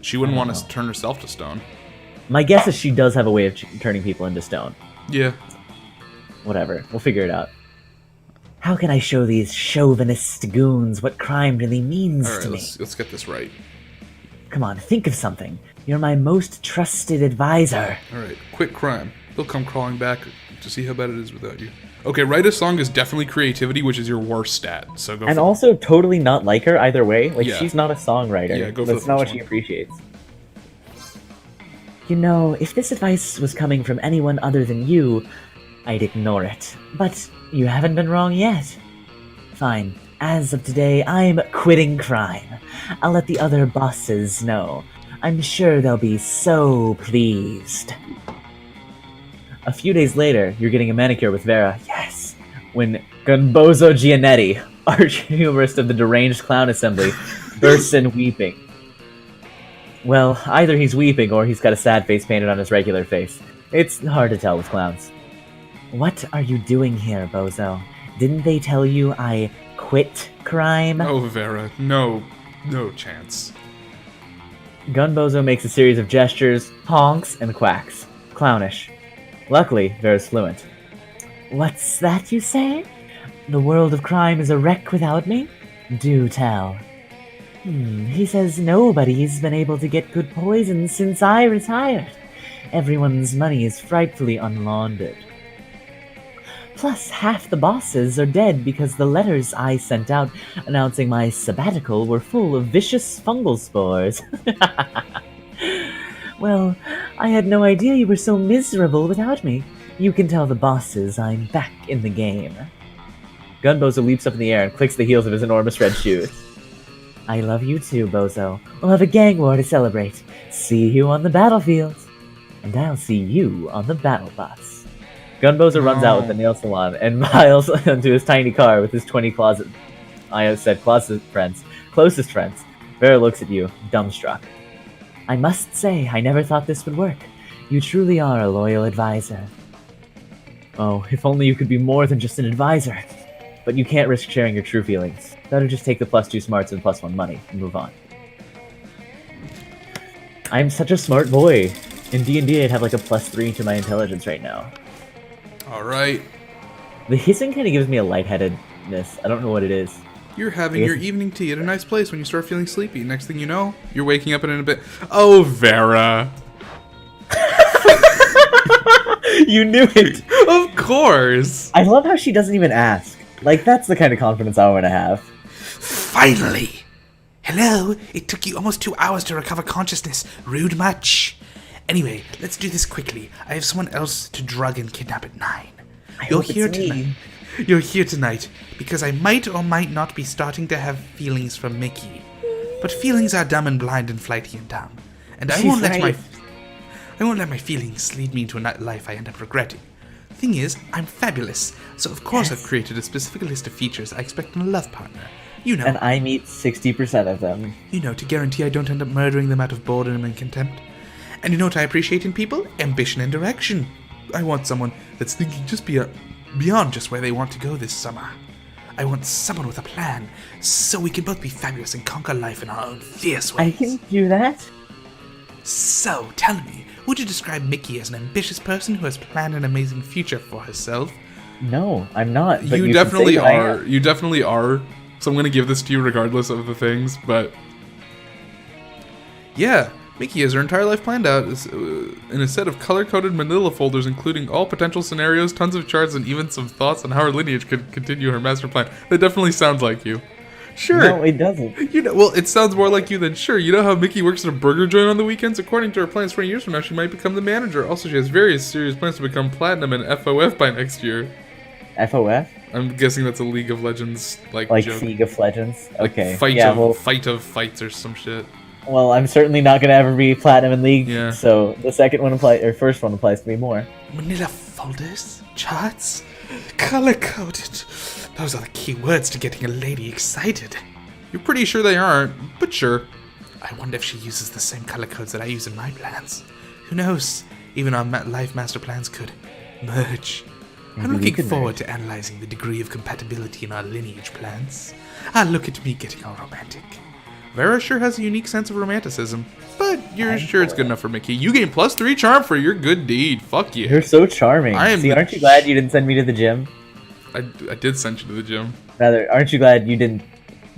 She wouldn't want to turn herself to stone. My guess is she does have a way of turning people into stone. Yeah. Whatever. We'll figure it out. How can I show these chauvinist goons what crime really means All right, to me? let's get this right. Come on, think of something. You're my most trusted advisor. All right, quit crime. They'll come crawling back to see how bad it is without you. Okay, write a song is definitely creativity, which is your worst stat. So go. And also totally not like her either way. Like, Yeah. she's not a songwriter. Yeah, go for That's the not first what she one. appreciates. You know, if this advice was coming from anyone other than you, I'd ignore it. But you haven't been wrong yet. Fine. As of today, I'm quitting crime. I'll let the other bosses know. I'm sure they'll be so pleased. A few days later, you're getting a manicure with Vera. Yes! When Gunbozo Gianetti, arch-humorist of the Deranged Clown Assembly, bursts in weeping. Well, either he's weeping or he's got a sad face painted on his regular face. It's hard to tell with clowns. What are you doing here, Bozo? Didn't they tell you I quit crime? Oh, Vera, no chance. Gunbozo makes a series of gestures, honks, and quacks. Clownish. Luckily, Vera's fluent. What's that you say? The world of crime is a wreck without me? Do tell. He says nobody's been able to get good poison since I retired. Everyone's money is frightfully unlaundered. Plus, half the bosses are dead because the letters I sent out announcing my sabbatical were full of vicious fungal spores. Well, I had no idea you were so miserable without me. You can tell the bosses I'm back in the game. Gunbozo leaps up in the air and clicks the heels of his enormous red shoes. I love you too, Bozo. We'll have a gang war to celebrate. See you on the battlefield. And I'll see you on the battle bus. Gunbozo runs out with the nail salon and miles into his tiny car with his 20 closet friends. Closest friends. Vera looks at you, dumbstruck. I must say, I never thought this would work. You truly are a loyal advisor. Oh, if only you could be more than just an advisor. But you can't risk sharing your true feelings. Better just take the +2 smarts and +1 money and move on. I'm such a smart boy. In D&D, I'd have like a +3 to my intelligence right now. Alright. The hissing kind of gives me a lightheadedness. I don't know what it is. You're having your evening tea at a nice place when you start feeling sleepy. Next thing you know, you're waking up in a bit. Oh, Vera. You knew it! Of course! I love how she doesn't even ask. Like, that's the kind of confidence I want to have. Finally! Hello? It took you almost 2 hours to recover consciousness. Rude much. Anyway, let's do this quickly. I have someone else to drug and kidnap at 9. You're hope it's here me. tonight. You're here tonight because I might or might not be starting to have feelings for Mickey. But feelings are dumb and blind and flighty and dumb. And I She's won't let right. my feelings lead me into a life I end up regretting. Thing is, I'm fabulous, so of course I've created a specific list of features I expect in a love partner. You know, And I meet 60% of them. to guarantee I don't end up murdering them out of boredom and contempt. And you know what I appreciate in people? Ambition and direction. I want someone that's thinking just beyond just where they want to go this summer. I want someone with a plan, so we can both be fabulous and conquer life in our own fierce I ways. can do that. So, tell me, would you describe Mickey as an ambitious person who has planned an amazing future for herself? No, I'm not. But You can definitely say that I are. am. You definitely are. So I'm gonna give this to you regardless of the things, but yeah, Mickey has her entire life planned out in a set of color-coded manila folders, including all potential scenarios, tons of charts, and even some thoughts on how her lineage could continue her master plan. That definitely sounds like you. Sure. No, it doesn't. Well, it sounds more like you than sure. You know how Mickey works at a burger joint on the weekends? According to her plans, 20 years from now, she might become the manager. Also, she has various serious plans to become platinum and FOF by next year. FOF? I'm guessing that's a League of Legends Like joke. League of Legends? Okay. Fight yeah, of fights or some shit. well, I'm certainly not going to ever be platinum in League, Yeah. so the first one applies to me more. Manila folders? Charts? Color-coded. Those are the key words to getting a lady excited. You're pretty sure they aren't, but sure. I wonder if she uses the same color codes that I use in my plans. Who knows? Even our life master plans could merge. I'm Maybe we looking could forward to analyzing the degree of compatibility in our lineage plans. Ah, look at me getting all romantic. Vera sure has a unique sense of romanticism, but you're sure it's good enough for Mickey. You gain +3 charm for your good deed. Fuck you. You're so charming. I am See, the aren't you glad you didn't send me to the gym? I did send you to the gym. Rather, aren't you glad you didn't...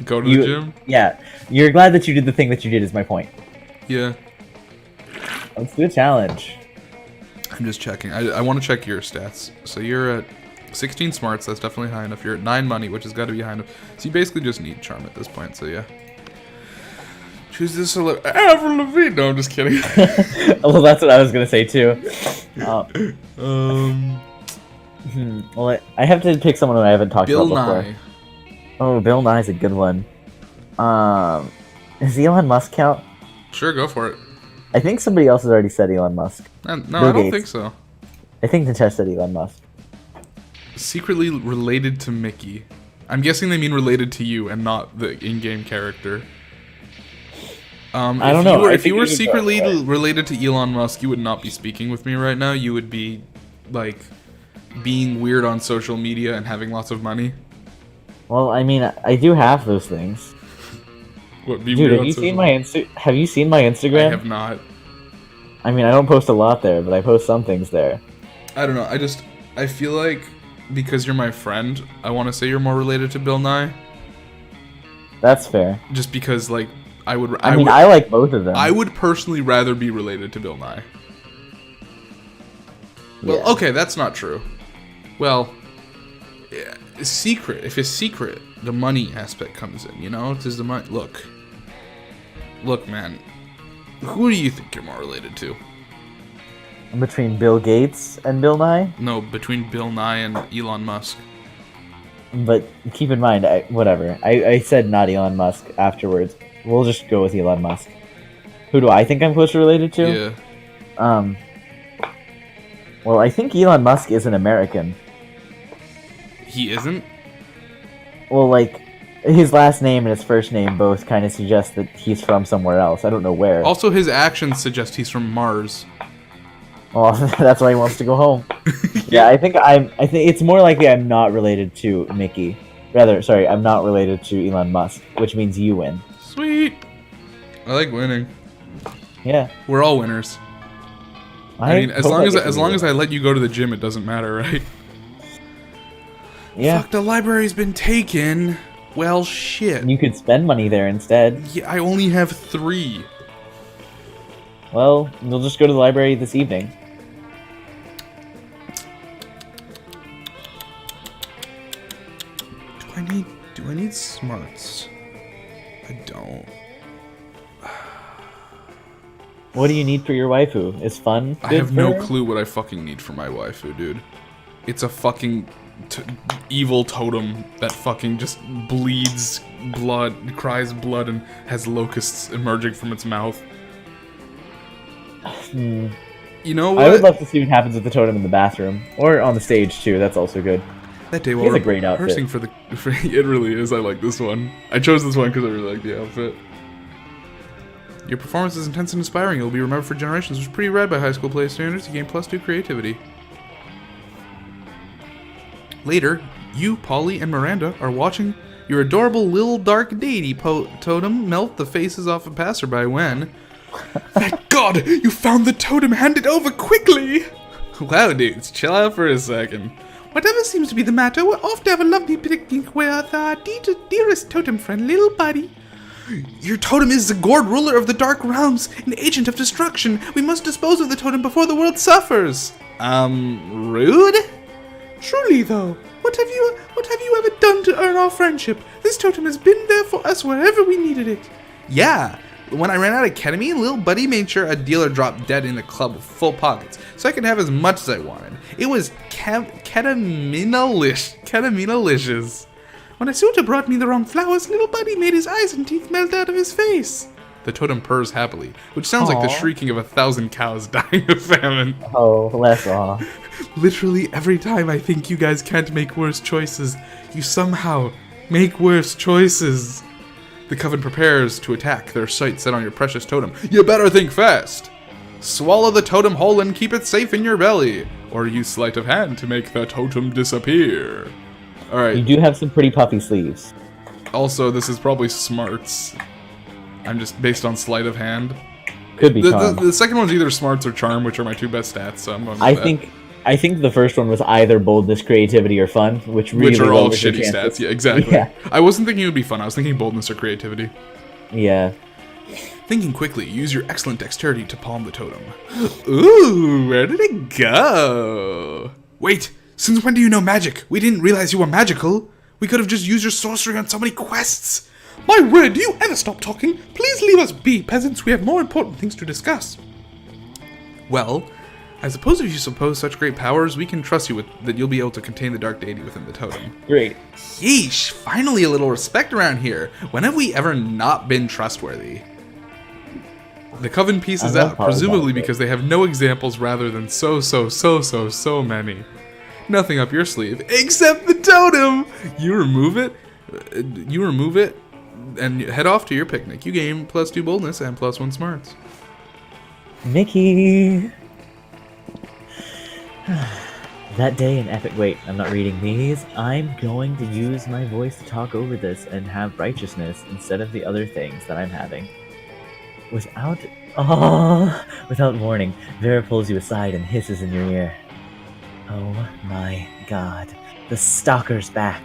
Go to the gym? Yeah. You're glad that you did the thing that you did is my point. Yeah. Let's do a challenge. I'm just checking. I want to check your stats. So you're at 16 smarts. That's definitely high enough. You're at 9 money, which has got to be high enough. So you basically just need charm at this point. So yeah. Choose this Avril Lavigne. No, I'm just kidding. Well, that's what I was gonna say too. Well, I have to pick someone who I haven't talked Bill about before. Nye. Oh, Bill Nye's a good one. Does Elon Musk count? Sure, go for it. I think somebody else has already said Elon Musk. No, Bill I don't Gates. think so. I think Natesh said Elon Musk. Secretly related to Mickey. I'm guessing they mean related to you and not the in-game character. I don't know. I If you think were we could go secretly for it. related to Elon Musk, you would not be speaking with me right now. You would be, like, being weird on social media and having lots of money. Well, I mean, I do have those things. What, be Dude, weird have on you social seen my Have you seen my Instagram? I have not. I mean, I don't post a lot there, but I post some things there. I don't know. I feel like because you're my friend, I want to say you're more related to Bill Nye. That's fair. Just because, like, I I like both of them. I would personally rather be related to Bill Nye. Well, Yeah. okay, that's not true. Well, yeah, secret. If it's secret, the money aspect comes in. You know, does the money look, man? Who do you think you're more related to? Between Bill Gates and Bill Nye? No, between Bill Nye and Elon Musk. But keep in mind, whatever. I said not Elon Musk afterwards. We'll just go with Elon Musk. Who do I think I'm closer related to? Yeah. Well, I think Elon Musk is an American. He isn't? Well, like, his last name and his first name both kind of suggest that he's from somewhere else. I don't know where. Also, his actions suggest he's from Mars. Well, that's why he wants to go home. Yeah, I think it's more likely I'm not related to Mickey. Rather, sorry, I'm not related to Elon Musk, which means you win. Sweet. I like winning. Yeah. We're all winners. I mean, as hope long get to as win. I let you go to the gym, it doesn't matter, right? Yeah. Fuck, the library's been taken. Well, shit. You could spend money there instead. Yeah, I only have 3. Well, we'll just go to the library this evening. Do I need smarts? I don't. What do you need for your waifu? Is fun good I have for no her? clue what I fucking need for my waifu, dude. It's a fucking evil totem that fucking just bleeds blood, cries blood, and has locusts emerging from its mouth. You know what? I would love to see what happens with the totem in the bathroom. Or on the stage, too. That's also good. That day He while has a great outfit. rehearsing for the... it really is. I like this one. I chose this one because I really like the outfit. Your performance is intense and inspiring. It will be remembered for generations. It was pretty rad by high school play standards. You gained +2 creativity. Later, you, Polly, and Miranda are watching your adorable little dark deity totem melt the faces off a passerby when... Thank God! You found the totem! Hand it over quickly! Wow, dudes, chill out for a second. Whatever seems to be the matter, we're off to have a lovely picnic with our dearest totem friend, little buddy. Your totem is the Gord, ruler of the Dark Realms, an agent of destruction. We must dispose of the totem before the world suffers. Rude? Truly, though, what have you ever done to earn our friendship? This totem has been there for us wherever we needed it. Yeah, when I ran out of ketamine, little buddy made sure a dealer dropped dead in the club with full pockets, so I could have as much as I wanted. It was ketaminalicious. When Asuta brought me the wrong flowers, little buddy made his eyes and teeth melt out of his face. The totem purrs happily, which sounds like the shrieking of 1,000 cows dying of famine. Oh, less aw. Literally every time I think you guys can't make worse choices, you somehow make worse choices. The coven prepares to attack, their sights set on your precious totem. You better think fast! Swallow the totem whole and keep it safe in your belly, or use sleight of hand to make the totem disappear. Alright. You do have some pretty puffy sleeves. Also, this is probably smarts. I'm just based on sleight of hand. Could be charm. The second one's either smarts or charm, which are my two best stats, so I'm going with that. I think the first one was either boldness, creativity, or fun, which really are all lowers your shitty chances. stats, yeah, exactly. Yeah. I wasn't thinking it would be fun, I was thinking boldness or creativity. Yeah. Thinking quickly, use your excellent dexterity to palm the totem. Ooh, where did it go? Wait, since when do you know magic? We didn't realize you were magical. We could have just used your sorcery on so many quests. My word, do you ever stop talking? Please leave us be, peasants. We have more important things to discuss. Well, I suppose if you suppose such great powers, we can trust you that you'll be able to contain the dark deity within the totem. Great. Yeesh, finally a little respect around here. When have we ever not been trustworthy? The coven pieces I love out, how presumably about it. because they have no examples rather than so many. Nothing up your sleeve, except the totem! You remove it, and head off to your picnic. You gain +2 boldness and +1 smarts. Mickey! That day in epic... Wait, I'm not reading these. I'm going to use my voice to talk over this and have righteousness instead of the other things that I'm having. Without warning, Vera pulls you aside and hisses in your ear. Oh my god. The stalker's back.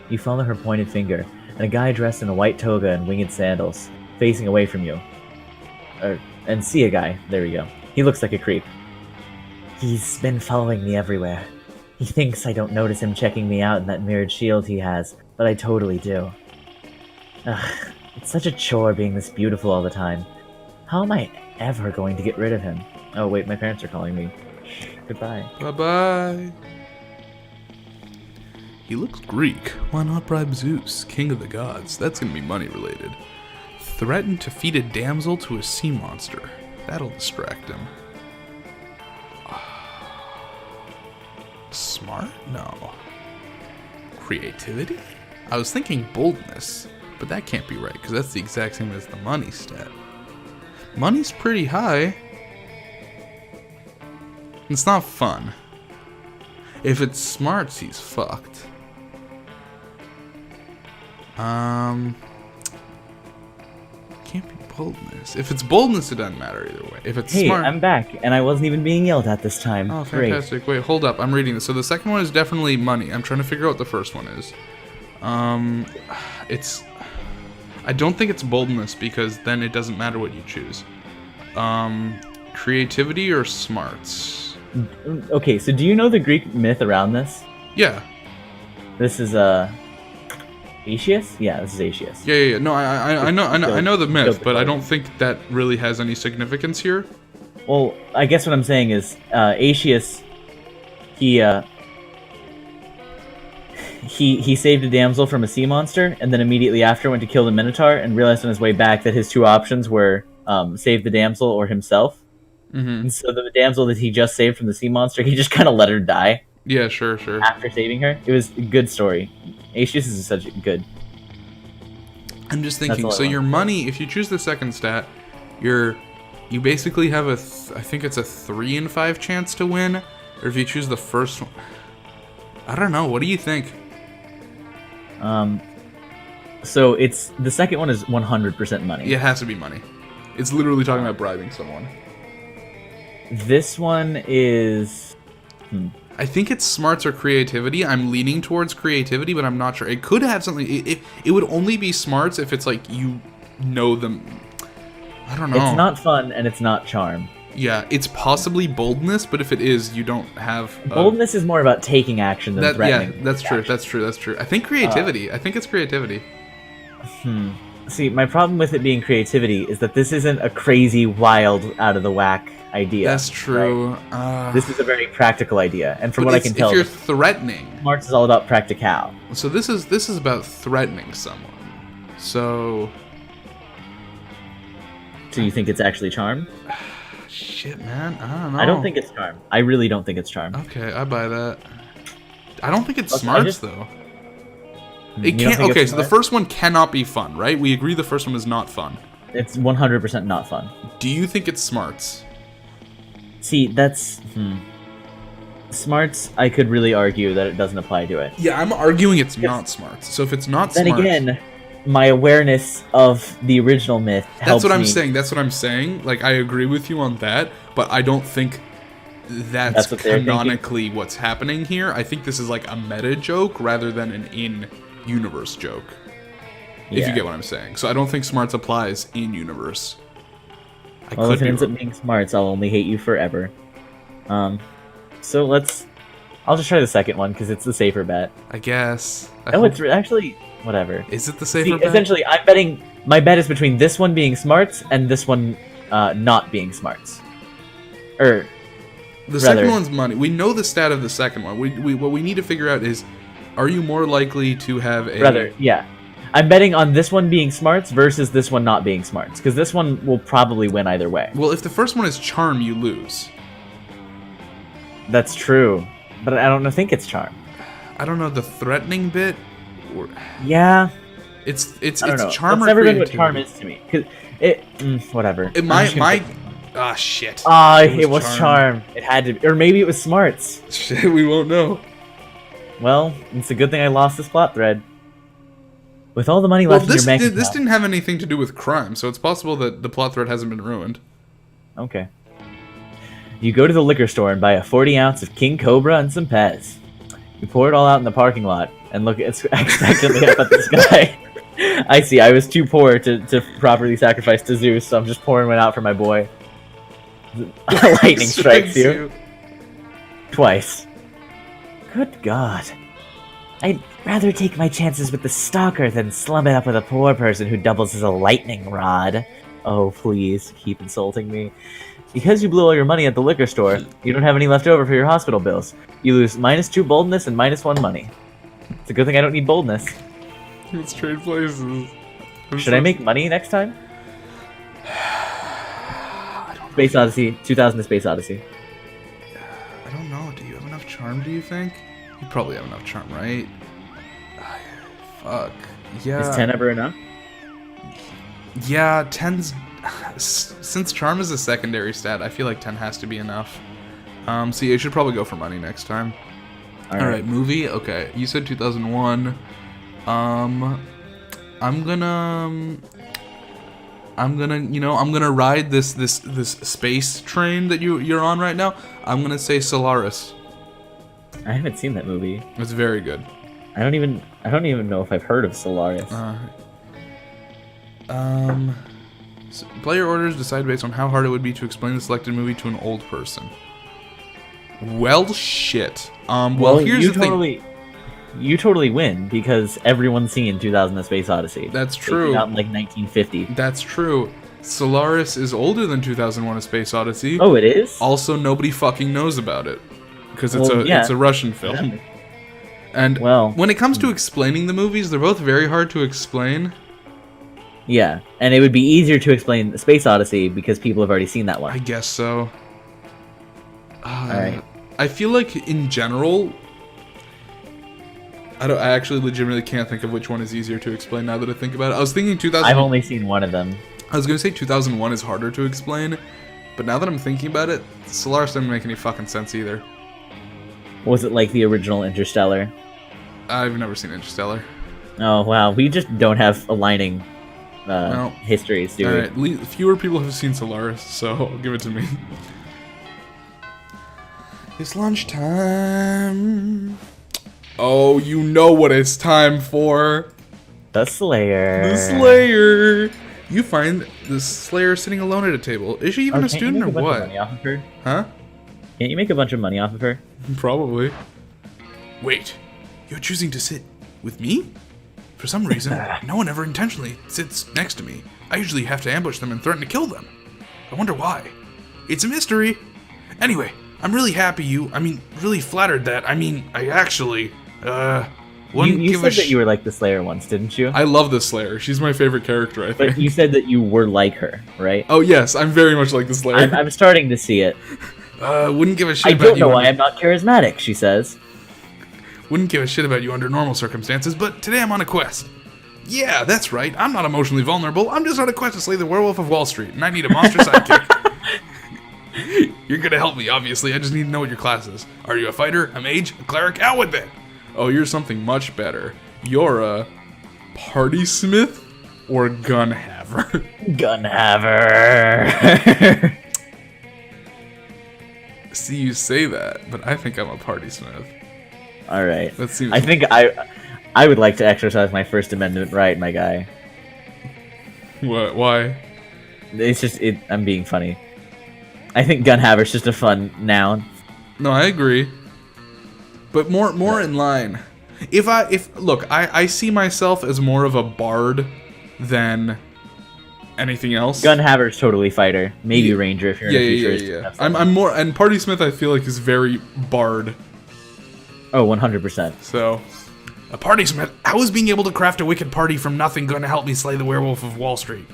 You follow her pointed finger, and a guy dressed in a white toga and winged sandals, facing away from you. And see a guy. There we go. He looks like a creep. He's been following me everywhere. He thinks I don't notice him checking me out in that mirrored shield he has, but I totally do. Ugh, it's such a chore being this beautiful all the time. How am I ever going to get rid of him? Oh wait, my parents are calling me. Goodbye. Bye-bye. He looks Greek. Why not bribe Zeus, king of the gods? That's gonna be money related. Threaten to feed a damsel to a sea monster. That'll distract him. Smart? No. Creativity? I was thinking boldness, but that can't be right, because that's the exact same as the money stat. Money's pretty high. It's not fun. If it's smarts, he's fucked. Can't be boldness. If it's boldness, it doesn't matter either way. If it's smart... I'm back, and I wasn't even being yelled at this time. Oh, Great. fantastic. Wait, hold up. I'm reading this. So the second one is definitely money. I'm trying to figure out what the first one is. It's... I don't think it's boldness, because then it doesn't matter what you choose. Creativity or smarts? Okay, so do you know the Greek myth around this? Yeah. This is, Aetius? Yeah, this is Aetius. Yeah. No, I know the myth, Killed the but I Trojan. don't think that really has any significance here. Well, I guess what I'm saying is, Aetius, he saved a damsel from a sea monster, and then immediately after went to kill the Minotaur, and realized on his way back that his two options were save the damsel or himself. Mm-hmm. And so the damsel that he just saved from the sea monster, he just kind of let her die Yeah, sure. after saving her. It was a good story. Aetius is such a good. I'm just That's thinking. all I So want your to say. money, if you choose the second stat, you basically have I think it's a 3 in 5 chance to win. Or if you choose the first one, I don't know. What do you think? So it's the second one is 100% money. It has to be money. It's literally talking about bribing someone. This one is. I think it's smarts or creativity. I'm leaning towards creativity, but I'm not sure. It could have something. It would only be smarts if it's like you know them. I don't know. It's not fun and it's not charm. Yeah, it's possibly boldness, but if it is, you don't have Boldness is more about taking action than threatening. Yeah, that's true. That's true. I think creativity. I think it's creativity. See, my problem with it being creativity is that this isn't a crazy, wild, out of the whack idea. That's true. This is a very practical idea, and from what I can tell, if you're threatening, Smarts is all about practical. so this is about threatening someone. So So you think it's actually charm? shit, man. I don't know. I don't think it's charm. I really don't think it's charm. Okay, I buy that. I don't think it's Okay, smarts though. You It don't can't. think Okay, it's so the smart? first one cannot be fun, right? We agree the first one is not fun. It's 100% not fun. Do you think it's smarts? See, that's smarts. I could really argue that it doesn't apply to it. Yeah, I'm arguing it's not smarts. So if it's not Then smarts, again, my awareness of the original myth helps that's what I'm me. saying. That's what I'm saying. Like I agree with you on that, but I don't think that's what they're thinking? canonically what's happening here. I think this is like a meta joke rather than an in-universe joke. If Yeah. you get what I'm saying. So I don't think smarts applies in universe. I Well, could if it be ends up wrong. being smarts, I'll only hate you forever. So I'll just try the second one because it's the safer bet. I guess. Oh, it's actually whatever. Is it the See, safer bet? essentially, I'm betting. My bet is between this one being smarts and this one not being smarts. The rather- second one's money. We know the stat of the second one. What we need to figure out is, are you more likely to have a... Yeah. I'm betting on this one being smarts versus this one not being smarts, because this one will probably win either way. Well, if the first one is charm, you lose. That's true, but I don't think it's charm. I don't know, the threatening bit... Or, Yeah, it's I don't know. charm That's or never been what creativity. charm is to me. Cause whatever. It, Ah, shit. It was charm. It had to be, or maybe it was smarts. Shit, we won't know. Well, it's a good thing I lost this plot thread. With all the money left in your bank This account. didn't have anything to do with crime, so it's possible that the plot thread hasn't been ruined. Okay. You go to the liquor store and buy a 40-ounce of King Cobra and some Pez. You pour it all out in the parking lot and look expectantly up at the sky. I see. I was too poor to properly sacrifice to Zeus, so I'm just pouring one out for my boy. Lightning strikes you. Twice. Good God. I'd rather take my chances with the stalker than slum it up with a poor person who doubles as a lightning rod. Oh, please, keep insulting me. Because you blew all your money at the liquor store, you don't have any left over for your hospital bills. You lose -2 boldness and -1 money. It's a good thing I don't need boldness. Let's trade places. Should I make money next time? Space Odyssey, 2000 to Space Odyssey. I don't know. Do you have enough charm, do you think? You probably have enough charm, right? Fuck. Yeah. Is 10 ever enough? Yeah, 10's... Since charm is a secondary stat, I feel like 10 has to be enough. So you should probably go for money next time. Alright, movie? Okay, you said 2001. I'm gonna ride this space train that you're on right now. I'm gonna say Solaris. I haven't seen that movie. It's very good. I don't even know if I've heard of Solaris. Player orders decide based on how hard it would be to explain the selected movie to an old person. Well, shit. Well, here's the thing. you totally win because everyone's seen 2000: A Space Odyssey. That's It true. came out in like 1950. That's true. Solaris is older than 2001: A Space Odyssey. Oh, it is? Also, nobody fucking knows about it because it's Well, yeah. it's a Russian film. And Well- when it comes to explaining the movies, they're both very hard to explain. Yeah, and it would be easier to explain Space Odyssey because people have already seen that I one. guess so. Alright. I feel like in general, I actually legitimately can't think of which one is easier to explain now that I think about it. I was thinking 2000. I've only seen one of them. I was gonna say 2001 is harder to explain, but now that I'm thinking about it, Solaris doesn't make any fucking sense either. Was it like the original Interstellar? I've never seen Interstellar. Oh, wow. We just don't have aligning Well, histories, do we? Alright, fewer people have seen Solaris, so give it to me. It's lunchtime. Oh, you know what it's time for. The Slayer. The Slayer. You find the Slayer sitting alone at a table. Is she even a Can't you student make or a bunch of what? money off of her? Huh? Can't you make a bunch of money off of her? Probably. Wait, you're choosing to sit with me? For some reason, no one ever intentionally sits next to me. I usually have to ambush them and threaten to kill them. I wonder why. It's a mystery. Anyway, I'm really happy really flattered that, I actually, wouldn't You give said a that you were like the Slayer once, didn't you? I love the Slayer. She's my favorite character, I think. But you said that you were like her, right? Oh yes, I'm very much like the Slayer. I'm starting to see it. Wouldn't give a shit I about don't you. know why I'm not charismatic, she says. Wouldn't give a shit about you under normal circumstances, but today I'm on a quest. Yeah, that's right. I'm not emotionally vulnerable. I'm just on a quest to slay the werewolf of Wall Street, and I need a monster sidekick. You're gonna help me, obviously. I just need to know what your class is. Are you a fighter, a mage, a cleric? Out with it! Oh, you're something much better. You're a party smith or a gun haver? Gun haver. See, you say that, but I think I'm a party smith. All right. That seems. I think I would like to exercise my First Amendment right, my guy. What? Why? It's just I'm being funny. I think gun haver's just a fun noun. No, I agree. But more in line. Look, I see myself as more of a bard than anything else. Gun haver's totally fighter. Maybe ranger if you're in a futurist. Yeah. I'm more, and party smith I feel like is very bard. Oh, 100%. So, a party smith. How is being able to craft a wicked party from nothing going to help me slay the werewolf of Wall Street?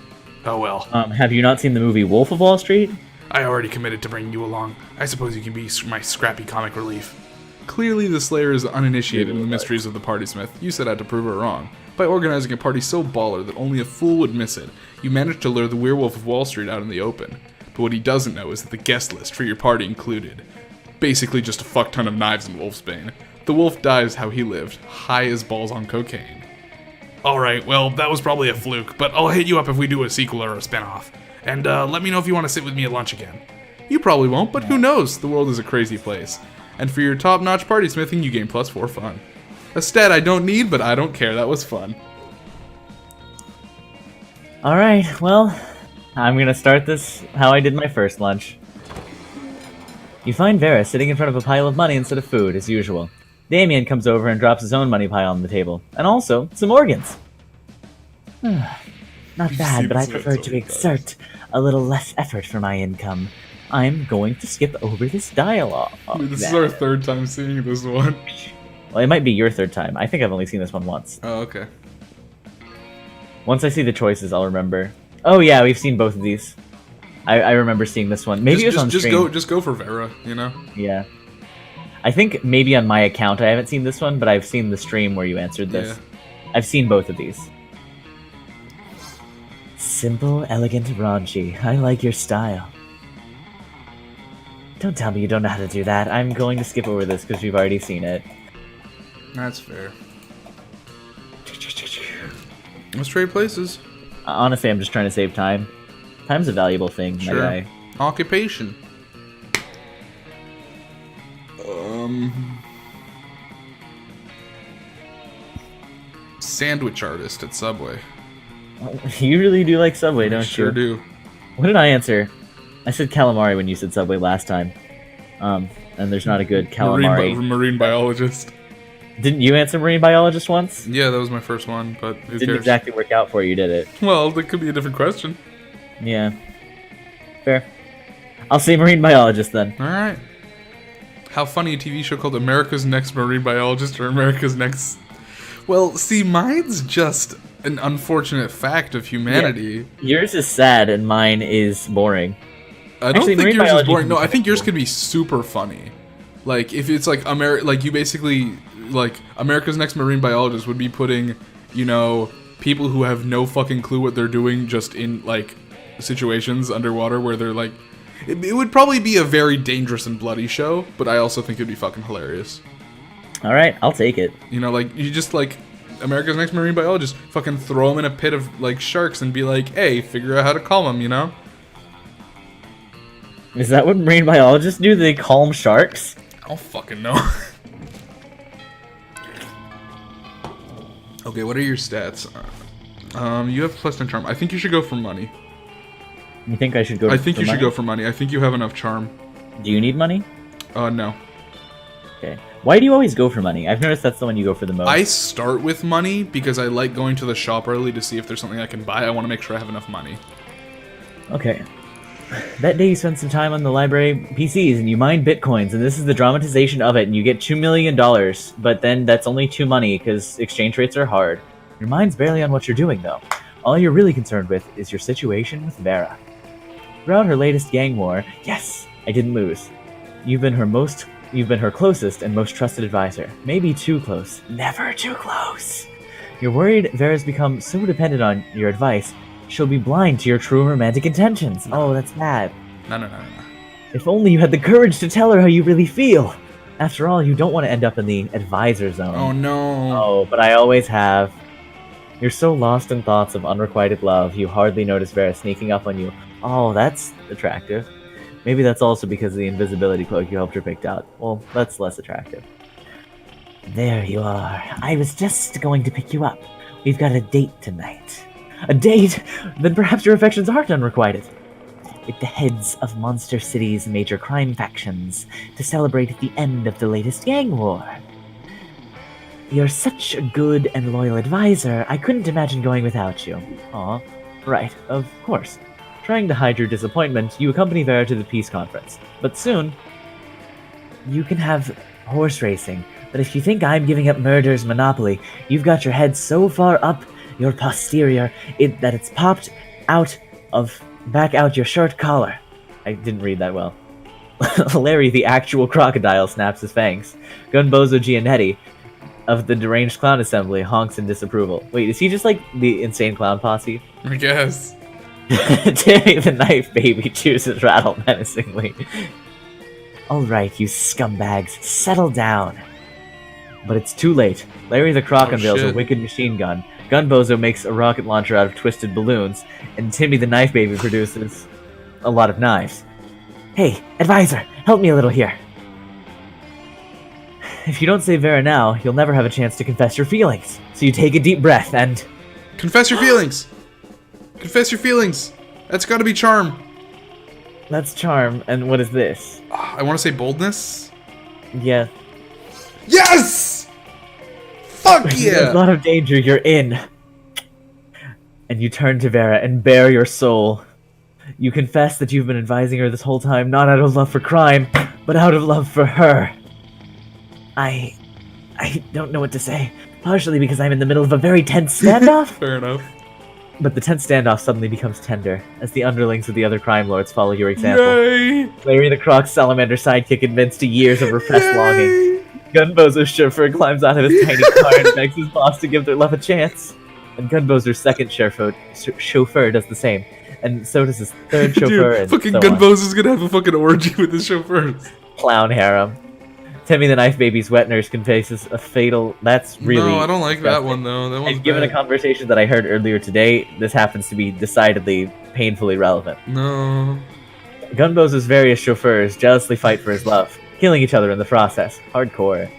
Oh well. Have you not seen the movie Wolf of Wall Street? I already committed to bringing you along. I suppose you can be my scrappy comic relief. Clearly, the Slayer is uninitiated in the mysteries of the party smith. You set out to prove her wrong. By organizing a party so baller that only a fool would miss it, you managed to lure the werewolf of Wall Street out in the open. But what he doesn't know is that the guest list for your party included basically just a fuck ton of knives and wolfsbane. The wolf dies how he lived, high as balls on cocaine. Alright, well, that was probably a fluke, but I'll hit you up if we do a sequel or a spinoff. And let me know if you want to sit with me at lunch again. You probably won't, but who knows? The world is a crazy place. And for your top-notch party smithing, you gain +4 fun. A stat I don't need, but I don't care. That was fun. Alright, well, I'm gonna start this how I did my first lunch. You find Vera sitting in front of a pile of money instead of food, as usual. Damien comes over and drops his own money pile on the table. And also, some organs. Not bad, but I prefer to exert a little less effort for my income. I'm going to skip over this dialogue. This is our third time seeing this one. Well, it might be your third time. I think I've only seen this one once. Oh, okay. Once I see the choices, I'll remember. Oh yeah, we've seen both of these. I remember seeing this one. Maybe it was on stream. Just go for Vera, you know? Yeah. I think maybe on my account I haven't seen this one, but I've seen the stream where you answered this. Yeah. I've seen both of these. Simple, elegant, raunchy. I like your style. Don't tell me you don't know how to do that. I'm going to skip over this because we've already seen it. That's fair. Let's trade places. Honestly, I'm just trying to save time. Time's a valuable thing, Sure. my guy. Occupation. Sandwich artist at Subway. You really do like Subway, don't Sure you? do. What did I answer? I said calamari when you said Subway last time. And there's not a good calamari. Marine biologist. Didn't you answer marine biologist once? Yeah, that was my first one, but who Didn't cares? exactly work out for you, did it? Well, that could be a different question. Yeah. Fair. I'll say marine biologist then. All right. How funny a TV show called America's Next Marine Biologist or America's Next... Well, see, mine's just an unfortunate fact of humanity. Yours is sad and mine is boring. I don't Actually, think marine yours is biology boring. can No, be I think kinda yours cool. could be super funny. Like, if it's like, like you basically, like, America's Next Marine Biologist would be putting, you know, people who have no fucking clue what they're doing just in, like, situations underwater where they're like... It would probably be a very dangerous and bloody show, but I also think it'd be fucking hilarious. Alright, I'll take it. You know, like, you just, like, America's Next Marine Biologist, fucking throw them in a pit of, like, sharks and be like, hey, figure out how to calm them, you know? Is that what marine biologists do? They calm sharks? I don't fucking know. Okay, what are your stats? You have plus 10 charm. I think you should go for money. You think I should go I think for you should money? go for money. I think you have enough charm. Do you need money? No. Okay. Why do you always go for money? I've noticed that's the one you go for the most. I start with money because I like going to the shop early to see if there's something I can buy. I want to make sure I have enough money. Okay. That day you spent some time on the library PCs and you mined bitcoins, and this is the dramatization of it, and you get $2 million, but then that's only 2 money because exchange rates are hard. Your mind's barely on what you're doing, though. All you're really concerned with is your situation with Vera. Throughout her latest gang war, yes, I didn't lose. You've been her closest and most trusted advisor. Maybe too close. Never too close. You're worried Vera's become so dependent on your advice, she'll be blind to your true romantic intentions. Oh, that's bad. No. If only you had the courage to tell her how you really feel. After all, you don't want to end up in the advisor zone. Oh, no. Oh, but I always have. You're so lost in thoughts of unrequited love, you hardly notice Vera sneaking up on you. Oh, that's attractive. Maybe that's also because of the invisibility cloak you helped her pick out. Well, that's less attractive. There you are. I was just going to pick you up. We've got a date tonight. A date? Then perhaps your affections aren't unrequited. With the heads of Monster City's major crime factions to celebrate the end of the latest gang war. You're such a good and loyal advisor, I couldn't imagine going without you. Aw, right, of course. Trying to hide your disappointment, you accompany Vera to the peace conference. But soon, you can have horse racing. But if you think I'm giving up murder's monopoly, you've got your head so far up your posterior that it's popped back out your shirt collar. I didn't read that well. Larry, the actual crocodile, snaps his fangs. Gunbozo Giannetti of the Deranged Clown Assembly honks in disapproval. Wait, is he just like the insane clown posse? I guess. Timmy the knife baby chews his rattle menacingly. Alright, you scumbags, settle down. But it's too late. Larry the Croc unveils a shit. wicked machine gun. Gunbozo makes a rocket launcher out of twisted balloons, and Timmy the knife baby produces a lot of knives. Hey, advisor, help me a little here. If you don't save Vera now, you'll never have a chance to confess your feelings. So you take a deep breath and... Confess your feelings! Confess your feelings! That's gotta be charm. That's charm, and what is this? I want to say boldness. Yeah. Yes! Fuck There's a yeah! lot of danger you're in. And you turn to Vera and bare your soul. You confess that you've been advising her this whole time, not out of love for crime, but out of love for her. I don't know what to say. Partially because I'm in the middle of a very tense standoff. Fair enough. But the tense standoff suddenly becomes tender, as the underlings of the other crime lords follow your example. Yay! Larry the Croc salamander sidekick admits to years of repressed longing. Gunbozo's chauffeur climbs out of his tiny car and begs his boss to give their love a chance. And Gunbozo's second chauffeur does the same. And so does his third chauffeur, Dude, and fucking so on. Gunbozo's gonna have a fucking orgy with his chauffeurs. Clown harem. Timmy the Knife Baby's wet nurse confesses a fatal... That's really... No, I don't like that disgusting. one though. That one's And given bad. a conversation that I heard earlier today, this happens to be decidedly painfully relevant. No. Gunbozo's various chauffeurs jealously fight for his love, killing each other in the process. Hardcore.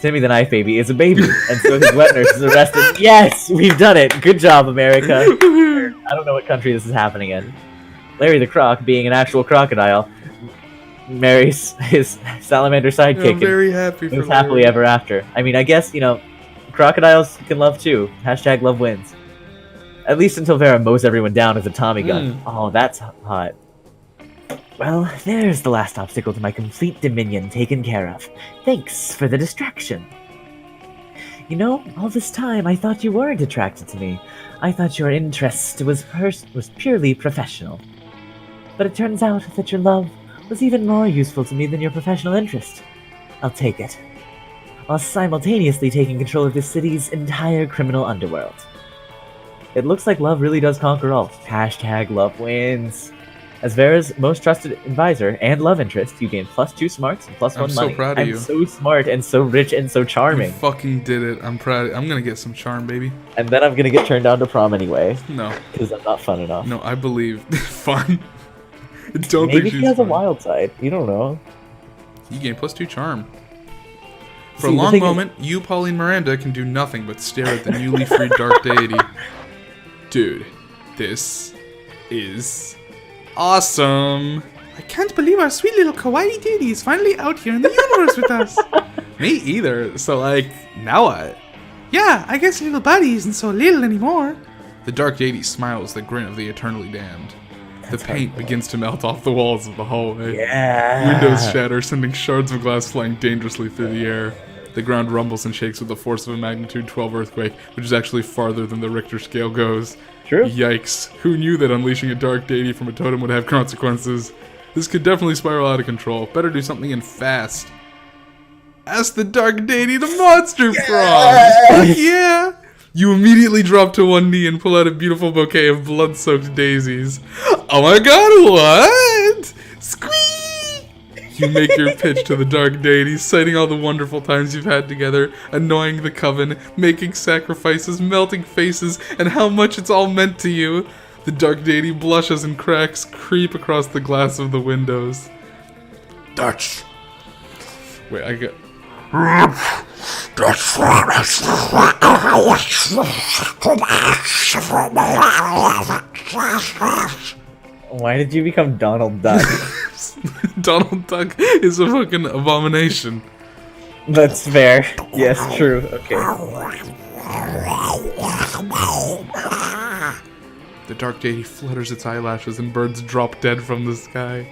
Timmy the Knife Baby is a baby, and so his wet nurse is arrested. Yes! We've done it! Good job, America! I don't know what country this is happening in. Larry the Croc, being an actual crocodile, marries his salamander sidekick. I'm very happy for and lives happily Larry. ever after. I mean, I guess, crocodiles can love too. Hashtag love wins. At least until Vera mows everyone down with a Tommy gun. Oh, that's hot. Well, there's the last obstacle to my complete dominion taken care of. Thanks for the distraction. All this time I thought you weren't attracted to me. I thought your interest was purely professional. But it turns out that your love was even more useful to me than your professional interest. I'll take it. While simultaneously taking control of this city's entire criminal underworld. It looks like love really does conquer all. Hashtag love wins. As Vera's most trusted advisor and love interest, you gain +2 smarts and +1 money. I'm so proud of you. I'm so smart and so rich and so You charming. fucking did it. I'm proud. I'm gonna get some charm, baby. And then I'm gonna get turned down to prom anyway, No, because I'm not fun enough. no, I believe. Fun. Don't Maybe think she she's has a fun. wild side. You don't know. You gain +2 charm. For See, a the long thing is- moment, you, Pauline Miranda, can do nothing but stare at the newly freed dark deity. Dude, this is awesome. I can't believe our sweet little kawaii deity is finally out here in the universe with us. Me either. So, now what? Yeah, I guess little buddy isn't so little anymore. The dark deity smiles the grin of the eternally damned. The paint begins to melt off the walls of the hallway. Yeah. Windows shatter, sending shards of glass flying dangerously through the air. The ground rumbles and shakes with the force of a magnitude 12 earthquake, which is actually farther than the Richter scale goes. True. Yikes. Who knew that unleashing a dark deity from a totem would have consequences? This could definitely spiral out of control. Better do something and fast. Ask the dark deity to Monster Prom! Fuck yeah! You immediately drop to one knee and pull out a beautiful bouquet of blood-soaked daisies. Oh my god, what? Squee! You make your pitch to the dark deity, citing all the wonderful times you've had together, annoying the coven, making sacrifices, melting faces, and how much it's all meant to you. The dark deity blushes and cracks creep across the glass of the windows. Dutch. Wait, I got... Why did you become Donald Duck? Donald Duck is a fucking abomination. That's fair. Yes, true. Okay. The dark deity flutters its eyelashes and birds drop dead from the sky.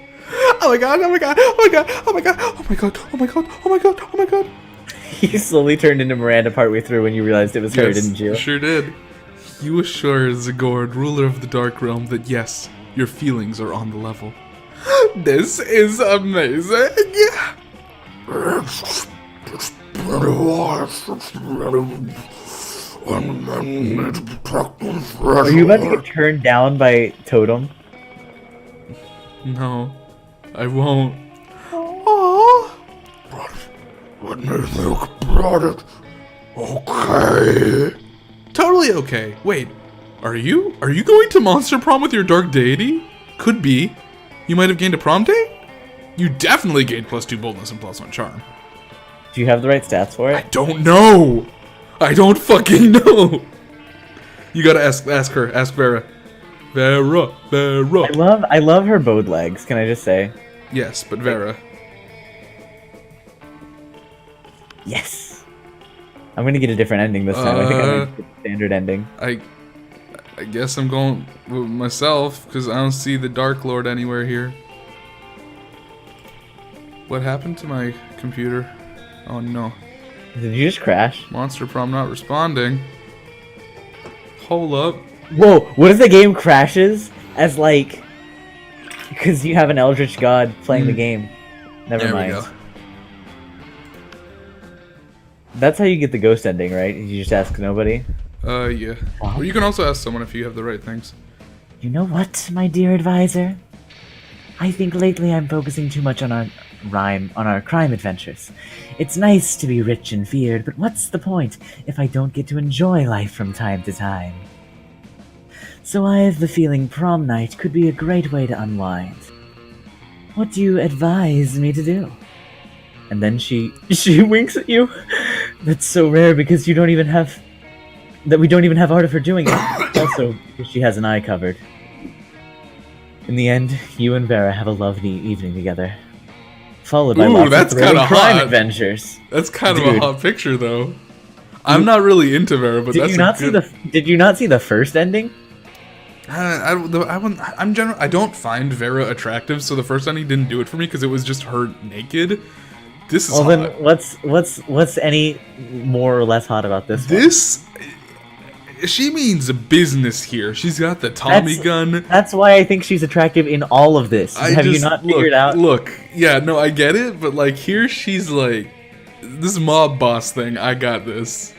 Oh my god, oh my god, oh my god, oh my god, oh my god, oh my god, oh my god, oh my god. You slowly turned into Miranda partway through when you realized it was her, didn't you? Sure did. You assure Zagord, ruler of the Dark Realm, that yes, your feelings are on the level. This is amazing! Are you about to get turned down by Totem? No, I won't. Aww. Let me think about it. Okay. Totally okay. Wait, are you going to Monster Prom with your dark deity? Could be. You might have gained a prom date? You definitely gained +2 boldness and +1 charm. Do you have the right stats for I it? don't know. I don't fucking know. You gotta ask her. Ask Vera. Vera. I love her bowed legs, can I just say? Yes, but Vera. Yes! I'm gonna get a different ending this time. I think I'm gonna get the standard ending. I guess I'm going with myself, because I don't see the Dark Lord anywhere here. What happened to my computer? Oh no. Did you just crash? Monster Prom not responding. Hold up. Whoa, what if the game crashes as because you have an Eldritch God playing the game? Never There mind. we go. That's how you get the ghost ending, right? You just ask nobody? Yeah. Or you can also ask someone if you have the right things. You know what, my dear advisor? I think lately I'm focusing too much on our crime adventures. It's nice to be rich and feared, but what's the point if I don't get to enjoy life from time to time? So I have the feeling prom night could be a great way to unwind. What do you advise me to do? And then she winks at you. That's so rare because we don't even have art of her doing it. Also, because she has an eye covered. In the end, you and Vera have a lovely evening together. Followed by Ooh, lots that's of thrilling kinda crime hot. adventures. That's kind of a Dude. hot picture, though. I'm not really into Vera, but Did that's you not see Did you not see the first ending? I don't find Vera attractive, so the first ending didn't do it for me because it was just her naked. This is Well, hot. then what's any more or less hot about this one? This, she means business here. She's got the Tommy gun. That's why I think she's attractive in all of this. Have you not figured out? Look, yeah, no, I get it, but like here she's like, this mob boss thing. I got this.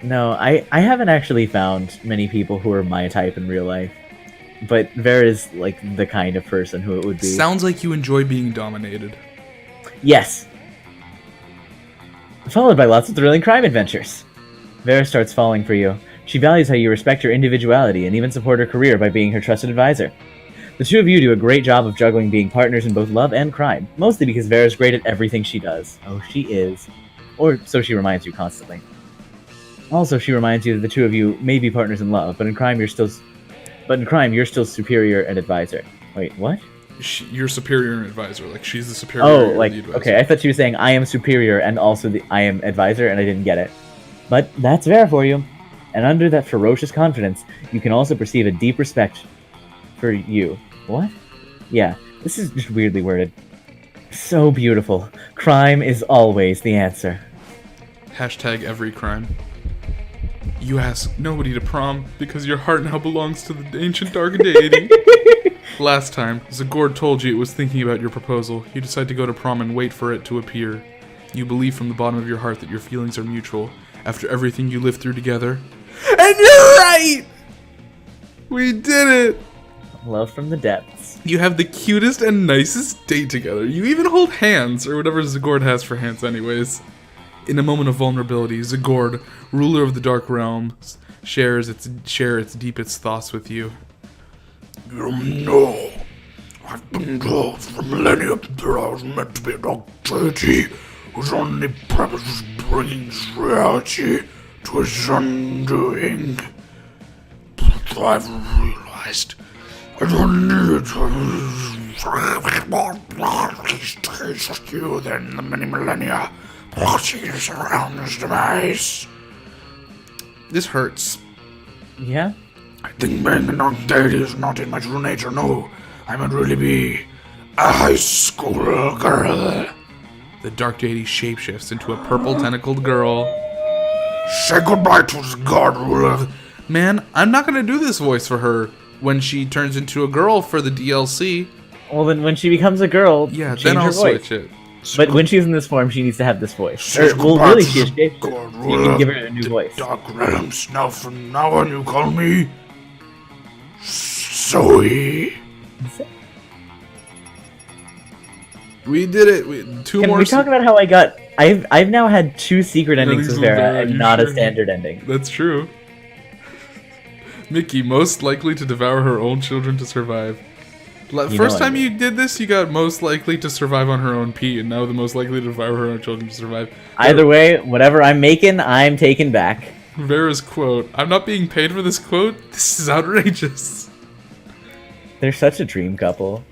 No, I haven't actually found many people who are my type in real life. But Vera's like the kind of person who it would be. Sounds like you enjoy being dominated. Yes. Followed by lots of thrilling crime adventures. Vera starts falling for you. She values how you respect her individuality and even support her career by being her trusted advisor. The two of you do a great job of juggling being partners in both love and crime, mostly because Vera's great at everything she does. Oh, she is. Or so she reminds you constantly. Also, she reminds you that the two of you may be partners in love, but in crime you're still superior and advisor. Wait, what? You're superior and advisor. Like she's the superior. Oh, and like the advisor. okay. I thought she was saying I am superior and also I am advisor, and I didn't get it. But that's Vera for you. And under that ferocious confidence, you can also perceive a deep respect for you. What? Yeah, this is just weirdly worded. So beautiful. Crime is always the answer. Hashtag every crime. You ask nobody to prom because your heart now belongs to the ancient dark deity. Last time, Zagord told you it was thinking about your proposal. You decide to go to prom and wait for it to appear. You believe from the bottom of your heart that your feelings are mutual after everything you lived through together. And you're right! We did it! Love from the depths. You have the cutest and nicest date together. You even hold hands, or whatever Zagord has for hands anyways. In a moment of vulnerability, Zagord, ruler of the Dark Realms, share its deepest thoughts with you. You know, I've been told for millennia that I was meant to be a dark deity whose only purpose was bringing reality to its undoing. But I've realized I don't need to taste you than the many millennia plotting around his demise. This hurts. Yeah? I think being a dark deity is not in my true nature, no. I might really be a high school girl. The Dark Deity shapeshifts into a purple tentacled girl. Say goodbye to the god ruler. Man, I'm not gonna do this voice for her when she turns into a girl for the DLC. Well, then when she becomes a girl, Yeah, change then I'll her voice. switch it. But when she's in this form, she needs to have this voice. Say Or, well, goodbye really, to she is the shaped. god You ruler can give her of a new the voice. Dark realms. Now from now on you call me Zoe. We did it. Two Can more. we talk about how I've now had 2 secret endings Endings with with Vera Vera, and you not a sure? standard ending. That's true. Mickey, most likely to devour her own children to survive. First time you did this, you got most likely to survive on her own pee, and now the most likely to devour her own children to survive. Either way, whatever I'm making, I'm taking back. Vera's quote, I'm not being paid for this quote. This is outrageous. They're such a dream couple.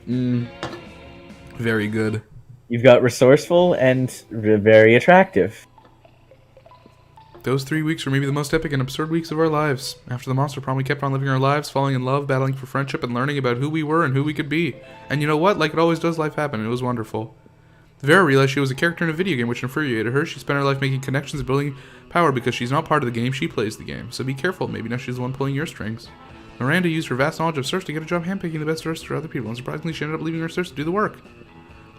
Very good. You've got resourceful and very attractive. Those 3 weeks were maybe the most epic and absurd weeks of our lives. After the Monster Prom, we kept on living our lives, falling in love, battling for friendship, and learning about who we were and who we could be. And you know what? Like it always does, life happened. It was wonderful. Vera realized she was a character in a video game, which infuriated her. She spent her life making connections and building power because she's not part of the game, she plays the game. So be careful, maybe now she's the one pulling your strings. Miranda used her vast knowledge of Circe to get a job handpicking the best artists for other people, and surprisingly she ended up leaving her Circe to do the work.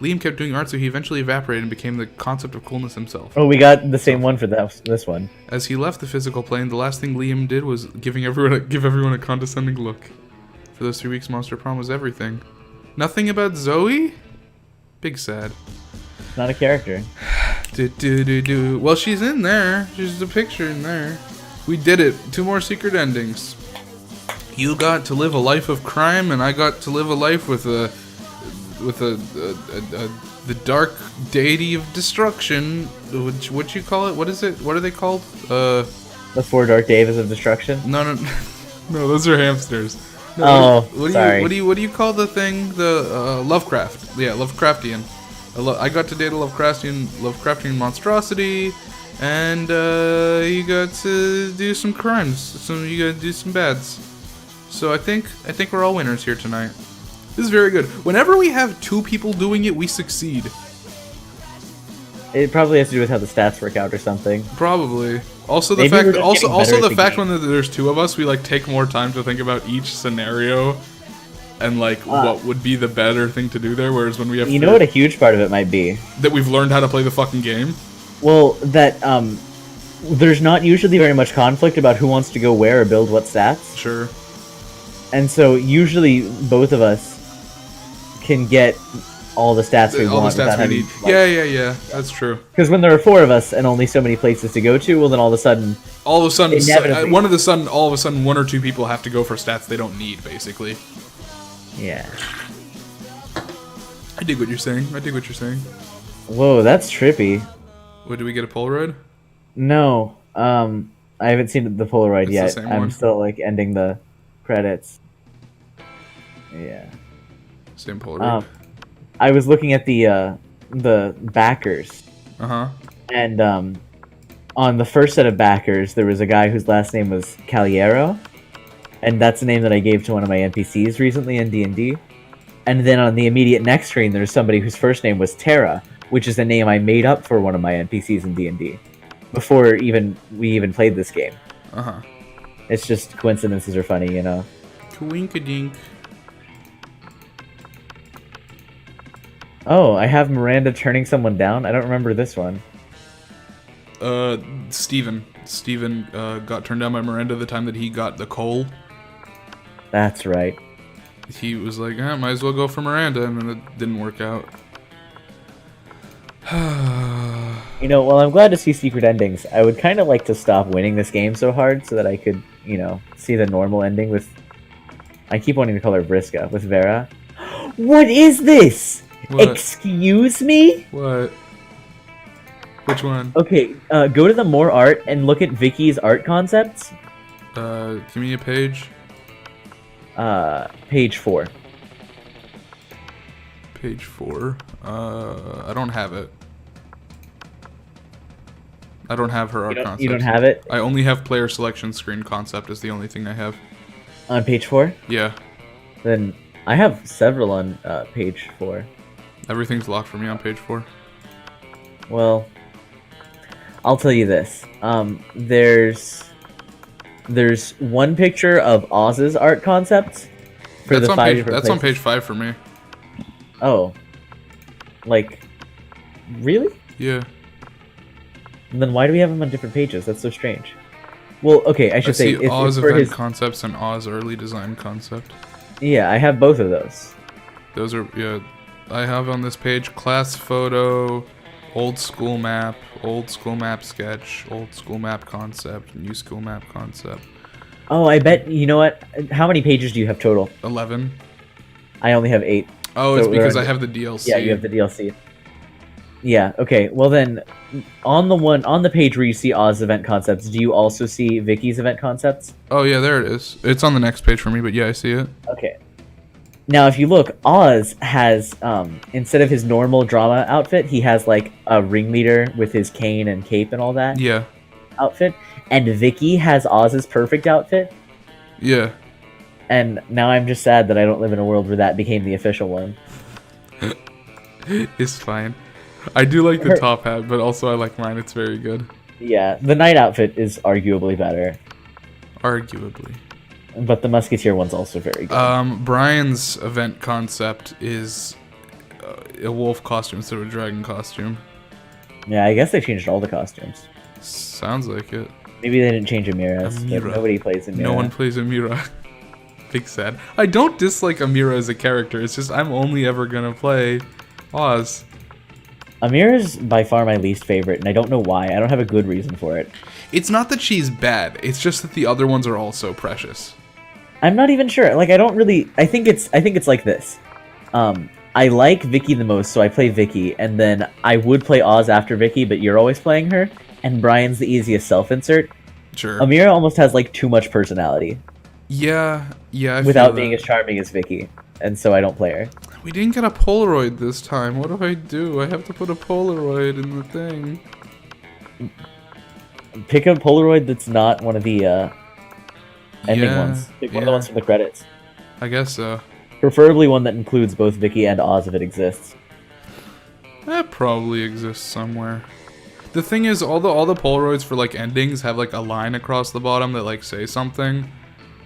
Liam kept doing art, so he eventually evaporated and became the concept of coolness himself. Oh, we got the same one for this one. As he left the physical plane, the last thing Liam did was give everyone a condescending look. For those 3 weeks, Monster Prom was everything. Nothing about Zoe? Big sad. Not a character. Well, she's in there. She's a picture in there. We did it. 2 more secret endings. You got to live a life of crime, and I got to live a life with the dark deity of destruction. What you call it? What is it? What are they called? The 4 Dark Days of Destruction? No, no, those are hamsters. No, Sorry. What do you call the thing? The Lovecraft. Yeah, Lovecraftian. I got to date a Lovecraftian monstrosity, and you got to do some crimes. You got to do some bads. So I think we're all winners here tonight. This is very good. Whenever we have 2 people doing it, we succeed. It probably has to do with how the stats work out or something. Probably. Also the Maybe we're fact just getting better at the fact game. when there's 2 of us, we like take more time to think about each scenario and like what would be the better thing to do there, whereas when we have You know what a huge part of it might be? that we've learned how to play the fucking game. Well, that there's not usually very much conflict about who wants to go where or build what stats. Sure. And so usually both of us can get all the stats we All want. the stats we need. Yeah, that's true. Because when there are 4 of us and only so many places to go to, well then all of a sudden... All of a sudden, Inevitably. all of a sudden, 1 or 2 people have to go for stats they don't need, basically. Yeah. I dig what you're saying. Whoa, that's trippy. What, do we get a Polaroid? No, I haven't seen the Polaroid It's the yet. same I'm one. still like ending the credits. Yeah. Same Polaroid. I was looking at the backers, Uh-huh. and on the first set of backers, there was a guy whose last name was Caliero, and that's the name that I gave to one of my NPCs recently in D&D. And then on the immediate next screen, there's somebody whose first name was Terra, which is a name I made up for one of my NPCs in D&D before we even played this game. Uh-huh. It's just coincidences are funny, you know. Twink-a-dink. Oh, I have Miranda turning someone down. I don't remember this one. Steven. Steven got turned down by Miranda the time that he got the coal. That's right. He was like, might as well go for Miranda, and then it didn't work out. You know, well, I'm glad to see secret endings. I would kind of like to stop winning this game so hard so that I could, you know, see the normal ending with... I keep wanting to call her Vriska, with Vera. What is this? What? Excuse me? What? Which one? Okay, go to the more art and look at Vicky's art concepts. Give me a page. Page 4. Page 4. I don't have it. I don't have her art concept. You don't have it? I only have player selection screen concept is the only thing I have. On page 4? Yeah. Then I have several on page 4. Everything's locked for me on page 4. Well, I'll tell you this. There's one picture of Oz's art concepts for That's the on 5 page. different That's on places. page 5 for me. Oh. Like, really? Yeah. And then why do we have them on different pages? That's so strange. Well, okay, I I should say see Oz it's for event his... concepts and Oz early design concept. Yeah, I have both of those. Those are, yeah. I have on this page class photo, old school map sketch, old school map concept, new school map concept. Oh, I bet, you know what? How many pages do you have total? 11. I only have 8. Oh, it's So because we're- I have the DLC. Yeah, you have the DLC. Yeah, okay. Well then, on the page where you see Oz event concepts, do you also see Vicky's event concepts? Oh yeah, there it is. It's on the next page for me, but yeah, I see it. Okay. Now, if you look, Oz has, instead of his normal drama outfit, he has, like, a ringleader with his cane and cape and all that Yeah. outfit. And Vicky has Oz's perfect outfit. Yeah. And now I'm just sad that I don't live in a world where that became the official one. It's fine. I do like the Her- top hat, but also I like mine. It's very good. Yeah, the night outfit is arguably better. Arguably. But the Musketeer one's also very good. Brian's event concept is a wolf costume instead of a dragon costume. Yeah, I guess they changed all the costumes. Sounds like it. Maybe they didn't change Amira's, but Amira. nobody plays Amira. No one plays Amira. Big sad. I don't dislike Amira as a character. It's just I'm only ever gonna play Oz. Amira's by far my least favorite, and I don't know why. I don't have a good reason for it. It's not that she's bad. It's just that the other ones are all so precious. I'm not even sure. Like, I don't really... I think it's like this. I like Vicky the most, so I play Vicky, and then I would play Oz after Vicky, but you're always playing her, and Brian's the easiest self-insert. Sure. Amira almost has, like, too much personality, Yeah. I feel without that. being as charming as Vicky, and so I don't play her. We didn't get a Polaroid this time. What do? I have to put a Polaroid in the thing. Pick a Polaroid that's not one of the ending ones. Pick one of the ones from the credits. I guess so. Preferably one that includes both Vicky and Oz if it exists. That probably exists somewhere. The thing is, all the Polaroids for like endings have like a line across the bottom that like say something.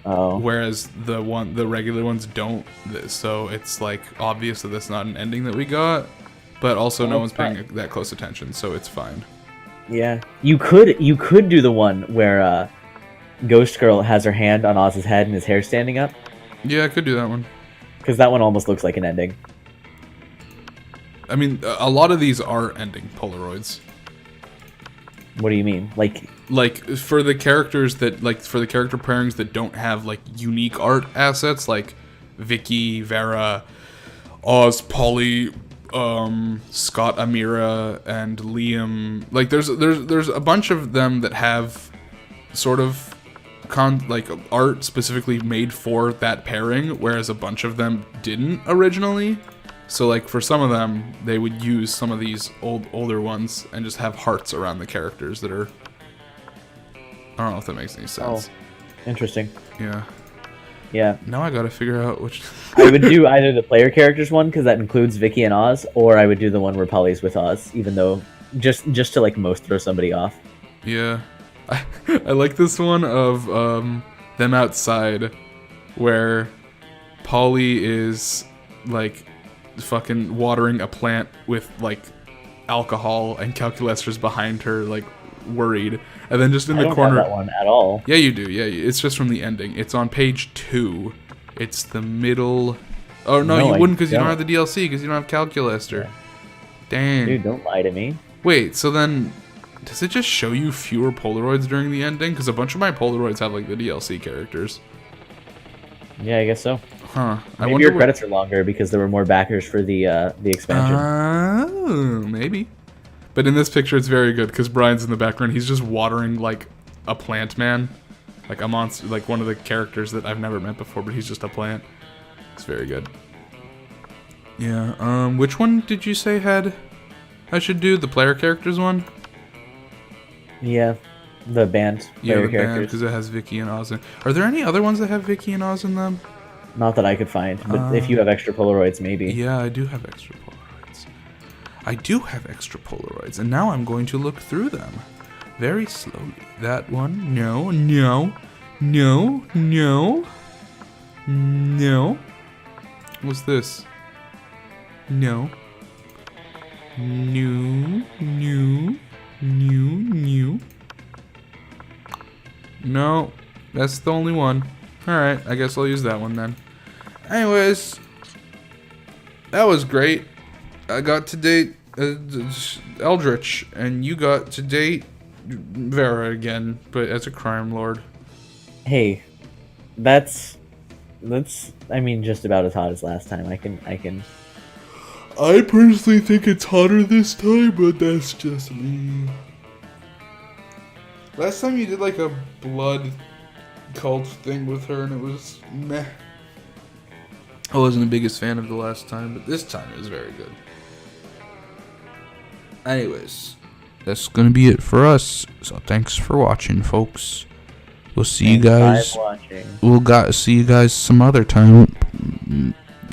Oh. Whereas the regular ones don't. So it's like obvious that that's not an ending that we got. But also no one's paying that close attention, so it's fine. Yeah. You could do the one where Ghost Girl has her hand on Oz's head and his hair standing up. Yeah, I could do that one. Because that one almost looks like an ending. I mean, a lot of these are ending Polaroids. What do you mean? Like for the characters that for the character pairings that don't have like unique art assets, like Vicky, Vera, Oz, Polly, Scott, Amira, and Liam. Like there's a bunch of them that have sort of art specifically made for that pairing, whereas a bunch of them didn't originally. So like for some of them, they would use some of these older ones and just have hearts around the characters that are. I don't know if that makes any sense. Oh, interesting. Yeah. Yeah. Now I gotta figure out which. I would do either the player characters one because that includes Vicky and Oz, or I would do the one where Polly's with Oz, even though just to like most throw somebody off. Yeah, I like this one of them outside, where Polly is like fucking watering a plant with like alcohol and Calculesters behind her, like worried, and then just in the corner. I don't have that one at all. Yeah, you do. Yeah, it's just from the ending. It's on page 2. It's the middle. Oh no, you wouldn't because you don't have the DLC because you don't have Calculester. Yeah. Dang. Dude, don't lie to me. Wait, so then does it just show you fewer Polaroids during the ending? Because a bunch of my Polaroids have like the DLC characters. Yeah, I guess so. Huh. Maybe your credits are longer because there were more backers for the expansion. Oh, maybe. But in this picture, it's very good because Brian's in the background. He's just watering like a plant man, like a monster, like one of the characters that I've never met before. But he's just a plant. It's very good. Yeah. Which one did you say I should do? The player characters one? Yeah. The band player characters. Because it has Vicky and Oz in. Are there any other ones that have Vicky and Oz in them? Not that I could find, but if you have extra Polaroids, maybe. Yeah, I do have extra Polaroids. And now I'm going to look through them very slowly. That one, no. What's this? No. No, that's the only one. Alright, I guess I'll use that one then. Anyways, that was great. I got to date Eldritch, and you got to date Vera again, but as a crime lord. Hey, that's I mean just about as hot as last time. I can. I personally think it's hotter this time, but that's just me. Last time you did like a blood cult thing with her, and it was meh. I wasn't the biggest fan of the last time, but this time it was very good. Anyways, that's gonna be it for us. So thanks for watching, folks. We'll see you guys. See you guys some other time.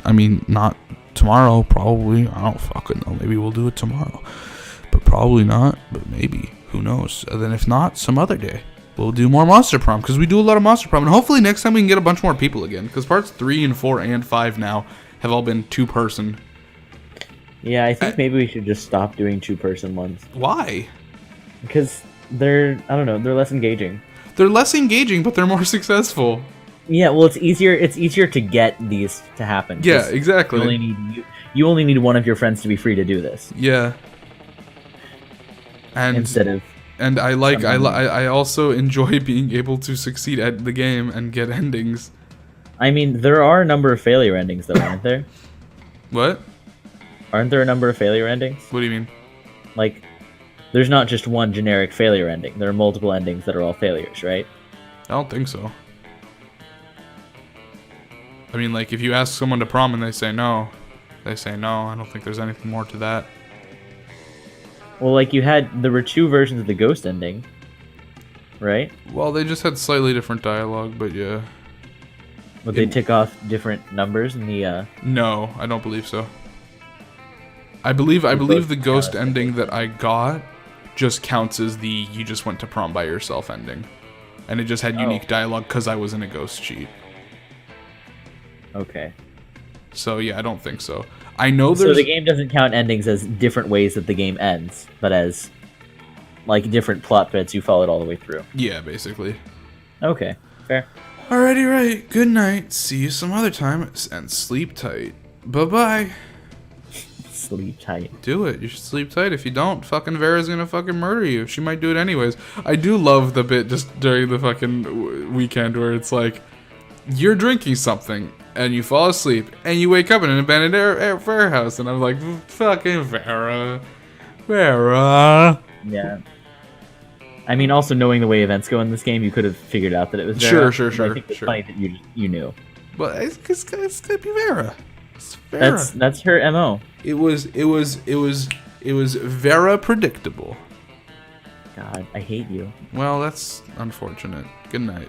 I mean, not tomorrow, probably. I don't fucking know. Maybe we'll do it tomorrow, but probably not. But maybe. Who knows? And then if not, some other day. We'll do more Monster Prom, because we do a lot of Monster Prom. And hopefully next time we can get a bunch more people again. Because parts 3 and 4 and 5 now have all been 2-person. Yeah, I think maybe we should just stop doing 2-person ones. Why? Because they're less engaging. They're less engaging, but they're more successful. Yeah, well, it's easier to get these to happen. Yeah, exactly. You only need one of your friends to be free to do this. Yeah. And I also enjoy being able to succeed at the game and get endings. I mean, there are a number of failure endings, though, aren't there? What? Aren't there a number of failure endings? What do you mean? Like, there's not just one generic failure ending. There are multiple endings that are all failures, right? I don't think so. I mean, like, if you ask someone to prom and they say no, They say no. I don't think there's anything more to that. Well, like there were 2 versions of the ghost ending, right? Well, they just had slightly different dialogue, but yeah. But they tick off different numbers in the. No, I don't believe so. I believe the ghost ending that I got just counts as the you just went to prom by yourself ending. And it just had unique dialogue because I was in a ghost cheat. Okay. So yeah, I don't think so. I know So there's... the game doesn't count endings as different ways that the game ends, but as like different plot threads you followed all the way through. Yeah, basically. Okay, fair. Alrighty, right. Good night. See you some other time, and sleep tight. Bye-bye. Sleep tight. Do it. You should sleep tight. If you don't, fucking Vera's gonna fucking murder you. She might do it anyways. I do love the bit just during the fucking weekend where it's like, you're drinking something, and you fall asleep, and you wake up in an abandoned warehouse, and I'm like, fucking Vera. Vera. Yeah. I mean, also knowing the way events go in this game, you could have figured out that it was Vera. Sure. I think it's funny that you knew. But it's gonna be Vera. It's Vera. That's her MO. It was Vera predictable. God, I hate you. Well, that's unfortunate. Good night.